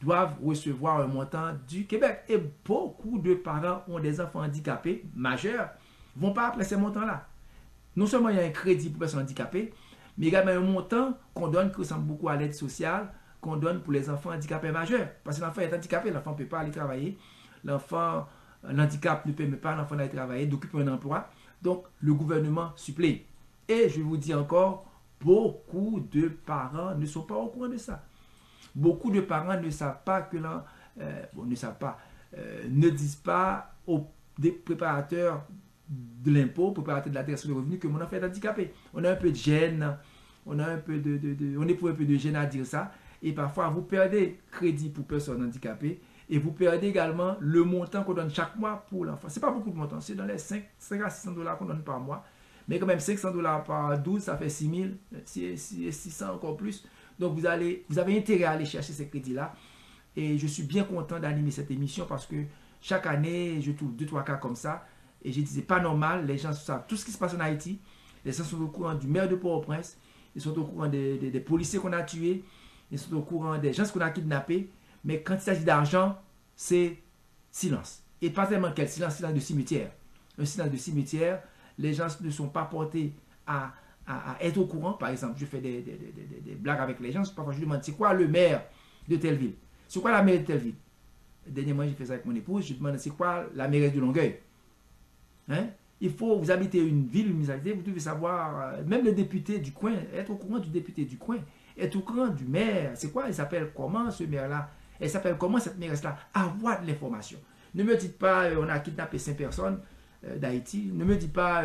S1: doivent recevoir un montant du Québec. Et beaucoup de parents ont des enfants handicapés majeurs, ne vont pas après ces montants-là. Non seulement il y a un crédit pour personnes handicapées, mais également un montant qu'on donne qui ressemble beaucoup à l'aide sociale qu'on donne pour les enfants handicapés majeurs. Parce que l'enfant est handicapé, l'enfant ne peut pas aller travailler. L'handicap ne permet pas à l'enfant d'aller travailler, d'occuper un emploi. Donc, le gouvernement supplée. Et je vous dis encore, beaucoup de parents ne sont pas au courant de ça. Beaucoup de parents ne savent pas que ne disent pas aux préparateurs de l'impôt, préparateurs de la déclaration de revenus, que mon enfant est handicapé. On a un peu de gêne, on éprouve un peu de gêne à dire ça. Et parfois, vous perdez crédit pour personnes handicapées et vous perdez également le montant qu'on donne chaque mois pour l'enfant. Ce n'est pas beaucoup de montant, c'est dans les 5 à 600 $ qu'on donne par mois. Mais quand même, 500 $ par 12, ça fait 6 000, 600 encore plus. Donc, vous avez intérêt à aller chercher ces crédits-là. Et je suis bien content d'animer cette émission parce que chaque année, je trouve 2-3 cas comme ça. Et je disais, pas normal, les gens savent tout ce qui se passe en Haïti. Les gens sont au courant du maire de Port-au-Prince. Ils sont au courant des policiers qu'on a tués. Ils sont au courant des gens qu'on a kidnappés. Mais quand il s'agit d'argent, c'est silence. Et pas tellement quel silence, silence de cimetière. Un silence de cimetière, les gens ne sont pas portés à être au courant. Par exemple, je fais des blagues avec les gens. Parfois, je demande, c'est quoi le maire de telle ville? C'est quoi la maire de telle ville? Dernièrement, j'ai fait ça avec mon épouse. Je demande, c'est quoi la mairesse de Longueuil? Hein? Il faut, vous habitez une ville, vous devez savoir, même le député du coin, être au courant du député du coin, être au courant du maire. C'est quoi? Il s'appelle comment ce maire-là? Elle s'appelle comment cette mairesse-là? Avoir de l'information. Ne me dites pas, on a kidnappé 5 personnes d'Haïti. Ne me dites pas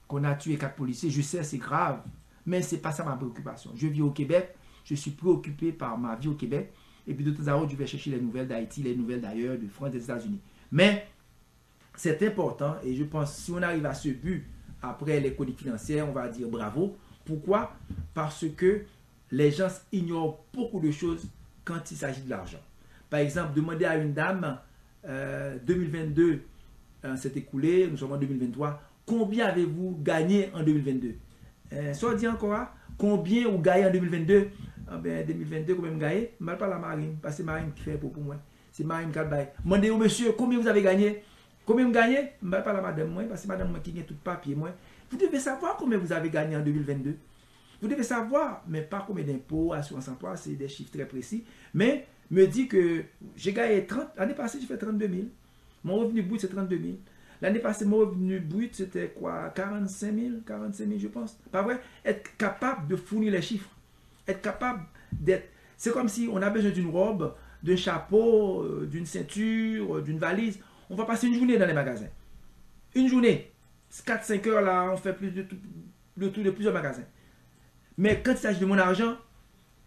S1: qu'on a tué 4 policiers. Je sais, c'est grave, mais ce n'est pas ça ma préoccupation. Je vis au Québec, je suis préoccupé par ma vie au Québec, et puis de temps à autre, je vais chercher les nouvelles d'Haïti, les nouvelles d'ailleurs, de France, des États-Unis. Mais c'est important, et je pense que si on arrive à ce but, après les chroniques financières, on va dire bravo. Pourquoi? Parce que les gens ignorent beaucoup de choses quand il s'agit de l'argent. Par exemple, demandez à une dame, 2022 s'est écoulé, nous sommes en 2023, combien avez-vous gagné en 2022? Soit dit encore, combien vous gagnez en 2022? Ah ben, 2022, combien vous gagnez? Je ne parle pas la marine, parce que c'est marine qui fait pour moi. C'est marine qui a bail. Demandez au monsieur, combien vous avez gagné? Combien vous gagnez? Je ne parle pas la madame, moi, parce que madame moi qui gagne tout papier, moi. Vous devez savoir combien vous avez gagné en 2022. Vous devez savoir, mais pas combien d'impôts, assurance emploi, c'est des chiffres très précis. Mais me dit que j'ai gagné 30, l'année passée, j'ai fait 32 000. Mon revenu brut, c'est 32 000. L'année passée, mon revenu brut, c'était quoi? 45 000, je pense. Pas vrai? Être capable de fournir les chiffres. Être capable d'être... C'est comme si on a besoin d'une robe, d'un chapeau, d'une ceinture, d'une valise. On va passer une journée dans les magasins. Une journée. 4-5 heures, là, on fait le tour de plusieurs magasins. Mais quand il s'agit de mon argent,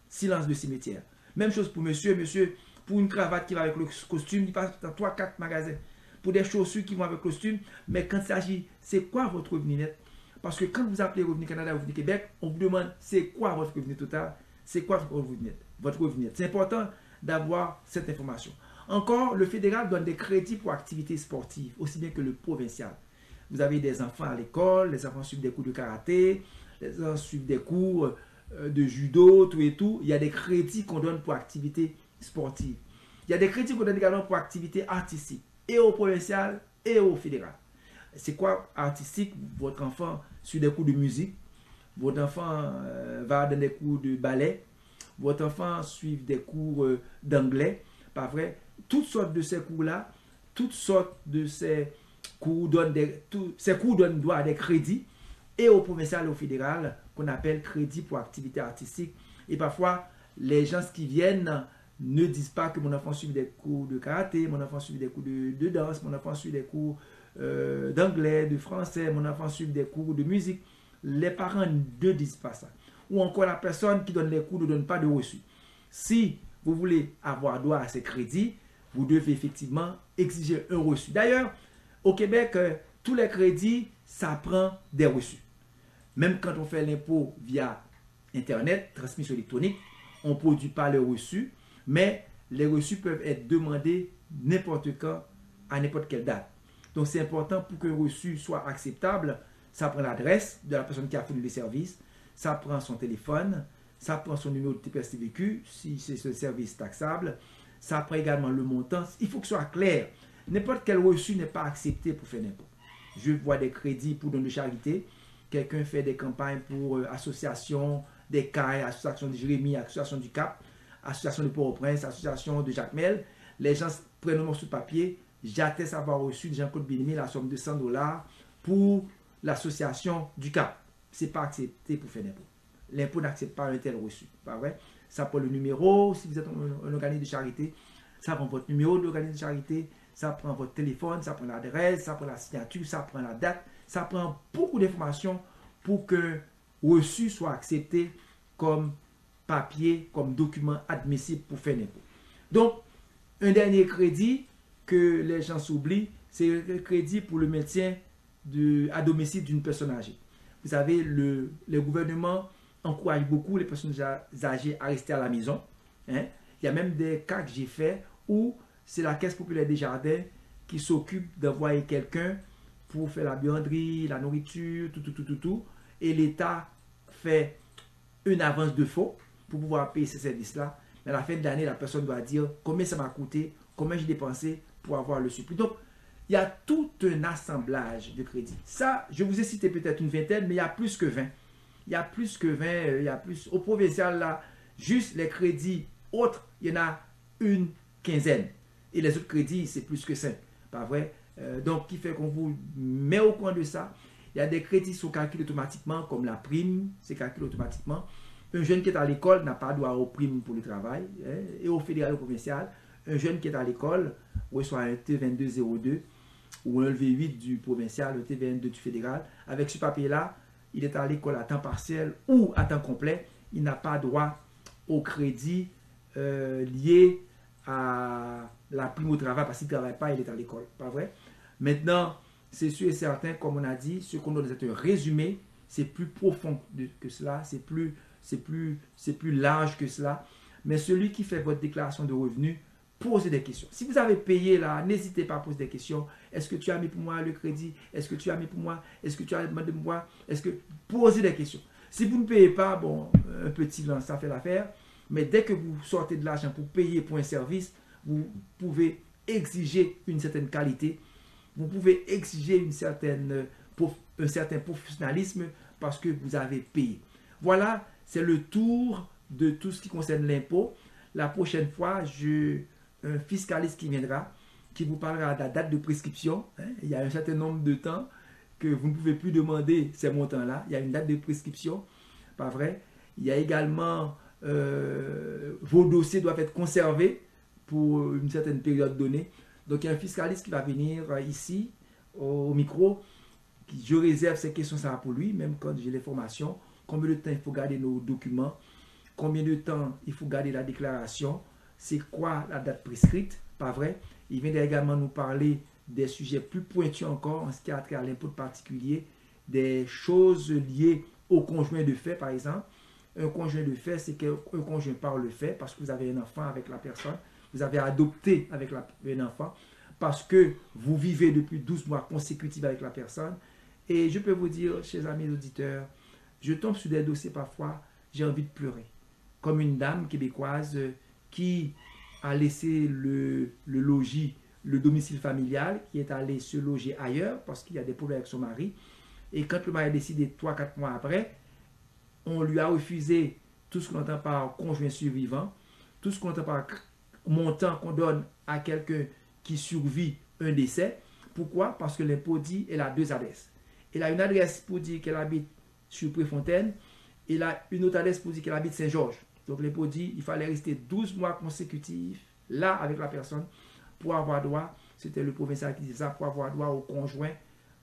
S1: silence de cimetière. Même chose pour monsieur, pour une cravate qui va avec le costume, il passe dans 3-4 magasins. Pour des chaussures qui vont avec le costume, mais quand il s'agit, c'est quoi votre revenu net? Parce que quand vous appelez Revenu Canada, Revenu Québec, on vous demande c'est quoi votre revenu total, c'est quoi votre revenu net. Votre revenu net. C'est important d'avoir cette information. Encore, le fédéral donne des crédits pour activités sportives, aussi bien que le provincial. Vous avez des enfants à l'école, les enfants suivent des cours de karaté, les enfants suivent des cours de judo, tout et tout. Il y a des crédits qu'on donne pour activités sportives. Il y a des crédits qu'on donne également pour activités artistiques, et au provincial et au fédéral. C'est quoi artistique? Votre enfant suit des cours de musique, votre enfant va dans des cours de ballet, votre enfant suit des cours d'anglais, pas vrai? Toutes sortes de ces cours-là, toutes sortes de ces cours donnent droit à des crédits, et au provincial et au fédéral, qu'on appelle crédit pour activité artistique. Et parfois, les gens qui viennent ne disent pas que mon enfant suit des cours de karaté, mon enfant suit des cours de danse, mon enfant suit des cours d'anglais, de français, mon enfant suit des cours de musique. Les parents ne disent pas ça. Ou encore la personne qui donne les cours ne donne pas de reçu. Si vous voulez avoir droit à ces crédits, vous devez effectivement exiger un reçu. D'ailleurs, au Québec, tous les crédits, ça prend des reçus. Même quand on fait l'impôt via Internet, transmission électronique, on ne produit pas les reçus, mais les reçus peuvent être demandés n'importe quand, à n'importe quelle date. Donc c'est important pour qu'un reçu soit acceptable, ça prend l'adresse de la personne qui a fourni le service, ça prend son téléphone, ça prend son numéro de TPS-TVQ, si c'est ce service taxable, ça prend également le montant. Il faut que ce soit clair. N'importe quel reçu n'est pas accepté pour faire l'impôt. Je vois des crédits pour dons de charité, quelqu'un fait des campagnes pour association des CAI, association de Jérémie, association du Cap, association de Port-au-Prince, association de Jacmel. Les gens prennent un morceau de papier, j'atteste avoir reçu de Jean-Claude Bien-Aimé la somme de $100 pour l'association du Cap. Ce n'est pas accepté pour faire l'impôt. L'impôt n'accepte pas un tel reçu. Pas vrai? Ça prend le numéro, si vous êtes un organisme de charité, ça prend votre numéro de l'organisme de charité, ça prend votre téléphone, ça prend l'adresse, ça prend la signature, ça prend la date, ça prend beaucoup d'informations pour que reçu soit accepté comme papier, comme document admissible pour faire l'impôt. Donc, un dernier crédit que les gens s'oublient, c'est le crédit pour le maintien à domicile d'une personne âgée. Vous savez, le gouvernement encourage beaucoup les personnes âgées à rester à la maison. Hein? Il y a même des cas que j'ai fait où c'est la Caisse populaire des jardins qui s'occupe d'envoyer quelqu'un pour faire la buanderie, la nourriture, tout. Et l'État fait une avance de fonds pour pouvoir payer ces services-là. Mais à la fin de l'année, la personne doit dire combien ça m'a coûté, combien j'ai dépensé pour avoir le surplus. Donc, il y a tout un assemblage de crédits. Ça, je vous ai cité peut-être une vingtaine, mais il y a plus que 20. Il y a plus que 20, il y a plus. Au provincial, là, juste les crédits autres, il y en a une quinzaine. Et les autres crédits, c'est plus que 5. Pas vrai? Donc, qui fait qu'on vous met au coin de ça. Il y a des crédits qui sont calculés automatiquement, comme la prime, c'est calculé automatiquement. Un jeune qui est à l'école n'a pas droit aux primes pour le travail. Hein, et au fédéral et au provincial, un jeune qui est à l'école reçoit un T2202 ou un LV8 du provincial, un T22 du fédéral. Avec ce papier-là, il est à l'école à temps partiel ou à temps complet. Il n'a pas droit au crédit lié à la prime au travail parce qu'il ne travaille pas, il est à l'école. Pas vrai? Maintenant, c'est sûr et certain, comme on a dit, ce qu'on doit être un résumé, c'est plus profond que cela, c'est plus large que cela. Mais celui qui fait votre déclaration de revenus, posez des questions. Si vous avez payé là, n'hésitez pas à poser des questions. Est-ce que tu as mis pour moi le crédit? Est-ce que tu as mis pour moi? Est-ce que tu as demandé pour moi? Posez des questions. Si vous ne payez pas, bon, un petit lance, ça fait l'affaire. Mais dès que vous sortez de l'argent pour payer pour un service, vous pouvez exiger une certaine qualité. Vous pouvez exiger un certain professionnalisme parce que vous avez payé. Voilà, c'est le tour de tout ce qui concerne l'impôt. La prochaine fois, un fiscaliste qui viendra, qui vous parlera de la date de prescription. Hein. Il y a un certain nombre de temps que vous ne pouvez plus demander ces montants-là. Il y a une date de prescription, pas vrai? Il y a également vos dossiers doivent être conservés pour une certaine période donnée. Donc il y a un fiscaliste qui va venir ici au micro. Je réserve ces questions ça pour lui, même quand j'ai les formations. Combien de temps il faut garder nos documents? Combien de temps il faut garder la déclaration? C'est quoi la date prescrite? Pas vrai? Il vient également nous parler des sujets plus pointus encore en ce qui a trait à l'impôt de particulier, des choses liées au conjoint de fait, par exemple. Un conjoint de fait, c'est qu'un conjoint par le fait parce que vous avez un enfant avec la personne, vous avez adopté avec un enfant, parce que vous vivez depuis 12 mois consécutifs avec la personne. Et je peux vous dire, chers amis auditeurs, je tombe sur des dossiers parfois, j'ai envie de pleurer. Comme une dame québécoise qui a laissé le logis, le domicile familial, qui est allée se loger ailleurs parce qu'il y a des problèmes avec son mari. Et quand le mari a décidé 3-4 mois après, on lui a refusé tout ce qu'on entend par conjoint survivant, tout ce qu'on entend par montant qu'on donne à quelqu'un qui survit un décès. Pourquoi? Parce que l'impôt dit qu'elle a 2 adresses. Elle a une adresse pour dire qu'elle habite sur Préfontaine, et elle a une autre adresse pour dire qu'elle habite Saint-Georges. Donc l'impôt dit qu'il fallait rester 12 mois consécutifs là avec la personne pour avoir droit, c'était le provincial qui disait ça, pour avoir droit au conjoint,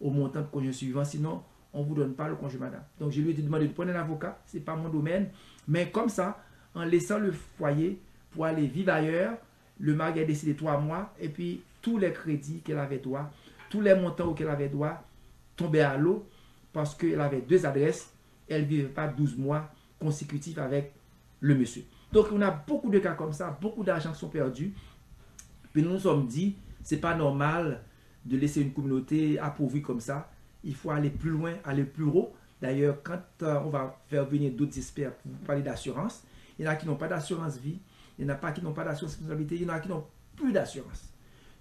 S1: au montant de conjoint suivant. Sinon, on ne vous donne pas le conjoint madame. Donc je lui ai demandé de prendre un avocat, ce n'est pas mon domaine. Mais comme ça, en laissant le foyer pour aller vivre ailleurs, le mari a décidé 3 mois et puis tous les crédits qu'elle avait droit, tous les montants auxquels elle avait droit tombaient à l'eau parce qu'elle avait 2 adresses. Elle ne vivait pas 12 mois consécutifs avec le monsieur. Donc on a beaucoup de cas comme ça, beaucoup d'argent sont perdus. Puis nous nous sommes dit, ce n'est pas normal de laisser une communauté appauvrie comme ça. Il faut aller plus loin, aller plus haut. D'ailleurs, quand on va faire venir d'autres experts pour parler d'assurance, il y en a qui n'ont pas d'assurance vie, il y en a pas qui n'ont pas d'assurance responsabilité, il y en a qui n'ont plus d'assurance.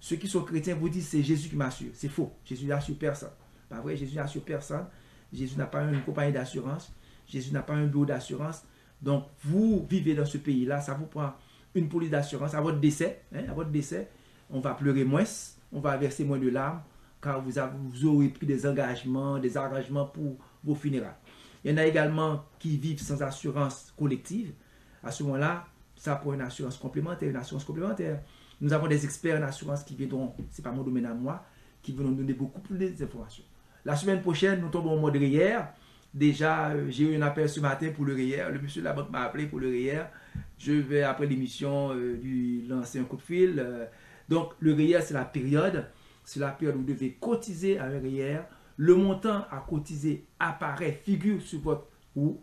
S1: Ceux qui sont chrétiens vous disent c'est Jésus qui m'assure. C'est faux. Jésus n'assure personne. Pas vrai, Jésus n'assure personne. Jésus n'a pas une compagnie d'assurance. Jésus n'a pas un bureau d'assurance. Donc, vous vivez dans ce pays-là, ça vous prend une police d'assurance à votre décès. À votre décès, on va pleurer moins, on va verser moins de larmes, car vous aurez pris des engagements pour vos funérailles. Il y en a également qui vivent sans assurance collective. À ce moment-là, ça pour une assurance complémentaire, Nous avons des experts en assurance qui viendront, ce n'est pas mon domaine à moi, qui vont nous donner beaucoup plus d'informations. La semaine prochaine, nous tombons au mode REER. Déjà, j'ai eu un appel ce matin pour le REER. Le monsieur de la banque m'a appelé pour le REER. Je vais, après l'émission, lui lancer un coup de fil. Donc, le REER, c'est la période où vous devez cotiser à un REER. Le montant à cotiser apparaît, figure sur votre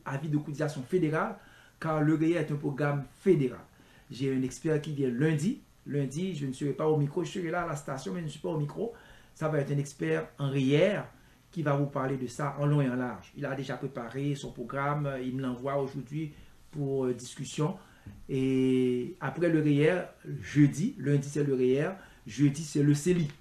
S1: avis de cotisation fédérale, car le REER est un programme fédéral. J'ai un expert qui vient lundi. Lundi, je ne serai pas au micro. Je serai là à la station, mais je ne suis pas au micro. Ça va être un expert en REER qui va vous parler de ça en long et en large. Il a déjà préparé son programme, il me l'envoie aujourd'hui pour discussion. Et après le REER, jeudi, lundi c'est le REER, jeudi c'est le CELI.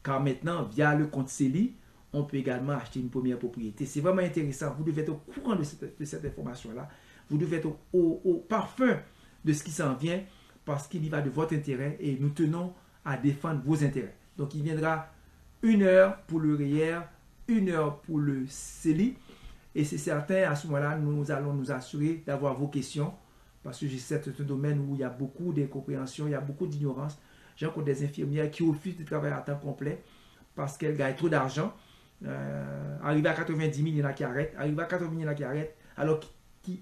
S1: Car maintenant, via le compte CELI, on peut également acheter une première propriété. C'est vraiment intéressant. Vous devez être au courant de cette information-là. Vous devez être au parfum de ce qui s'en vient parce qu'il y va de votre intérêt et nous tenons à défendre vos intérêts. Donc, il viendra 1 heure pour le REER, 1 heure pour le CELI. Et c'est certain, à ce moment-là, nous allons nous assurer d'avoir vos questions parce que c'est un domaine où il y a beaucoup d'incompréhension, il y a beaucoup d'ignorance. J'ai encore des infirmières qui refusent de travailler à temps complet parce qu'elles gagnent trop d'argent. Arrivé à 90 000, il y en a qui arrêtent. Arrivé à 80 000, il y en a qui arrêtent. Alors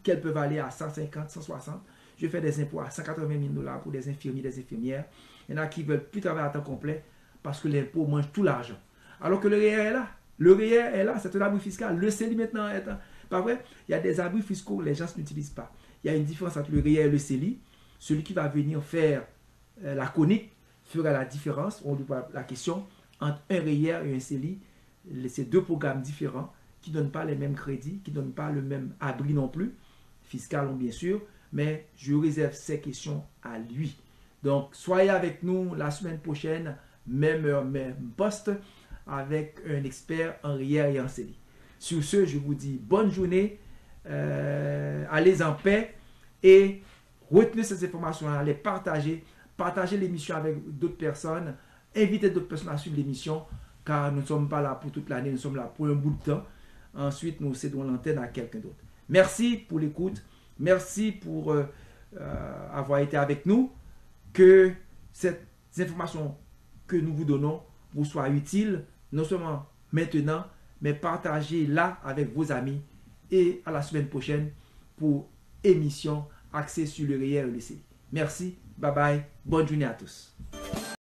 S1: qu'elles peuvent aller à 150, 160. Je fais des impôts à 180 000 $ pour des infirmiers, des infirmières. Il y en a qui ne veulent plus travailler à temps complet parce que l'impôt mange tout l'argent. Alors que le REER est là. Le REER est là, c'est un abri fiscal. Le CELI maintenant est là. Pas vrai? Il y a des abris fiscaux que les gens n'utilisent pas. Il y a une différence entre le REER et le CELI. Celui qui va venir faire la conique fera la différence. On lui pose la question entre un REER et un CELI. Ces 2 programmes différents qui ne donnent pas les mêmes crédits, qui ne donnent pas le même abri non plus, fiscal bien sûr, mais je réserve ces questions à lui. Donc, soyez avec nous la semaine prochaine, même heure, même poste, avec un expert en REER et en CELI. Sur ce, je vous dis bonne journée, allez en paix et retenez ces informations-là, les partagez, partagez l'émission avec d'autres personnes, Invitez d'autres personnes à suivre l'émission, car nous ne sommes pas là pour toute l'année, nous sommes là pour un bout de temps. Ensuite, nous cédons l'antenne à quelqu'un d'autre. Merci pour l'écoute. Merci pour avoir été avec nous. Que ces informations que nous vous donnons vous soient utiles, non seulement maintenant, mais partagez-la avec vos amis. Et à la semaine prochaine pour émission axée sur le réel et le CI. Merci, bye bye, bonne journée à tous.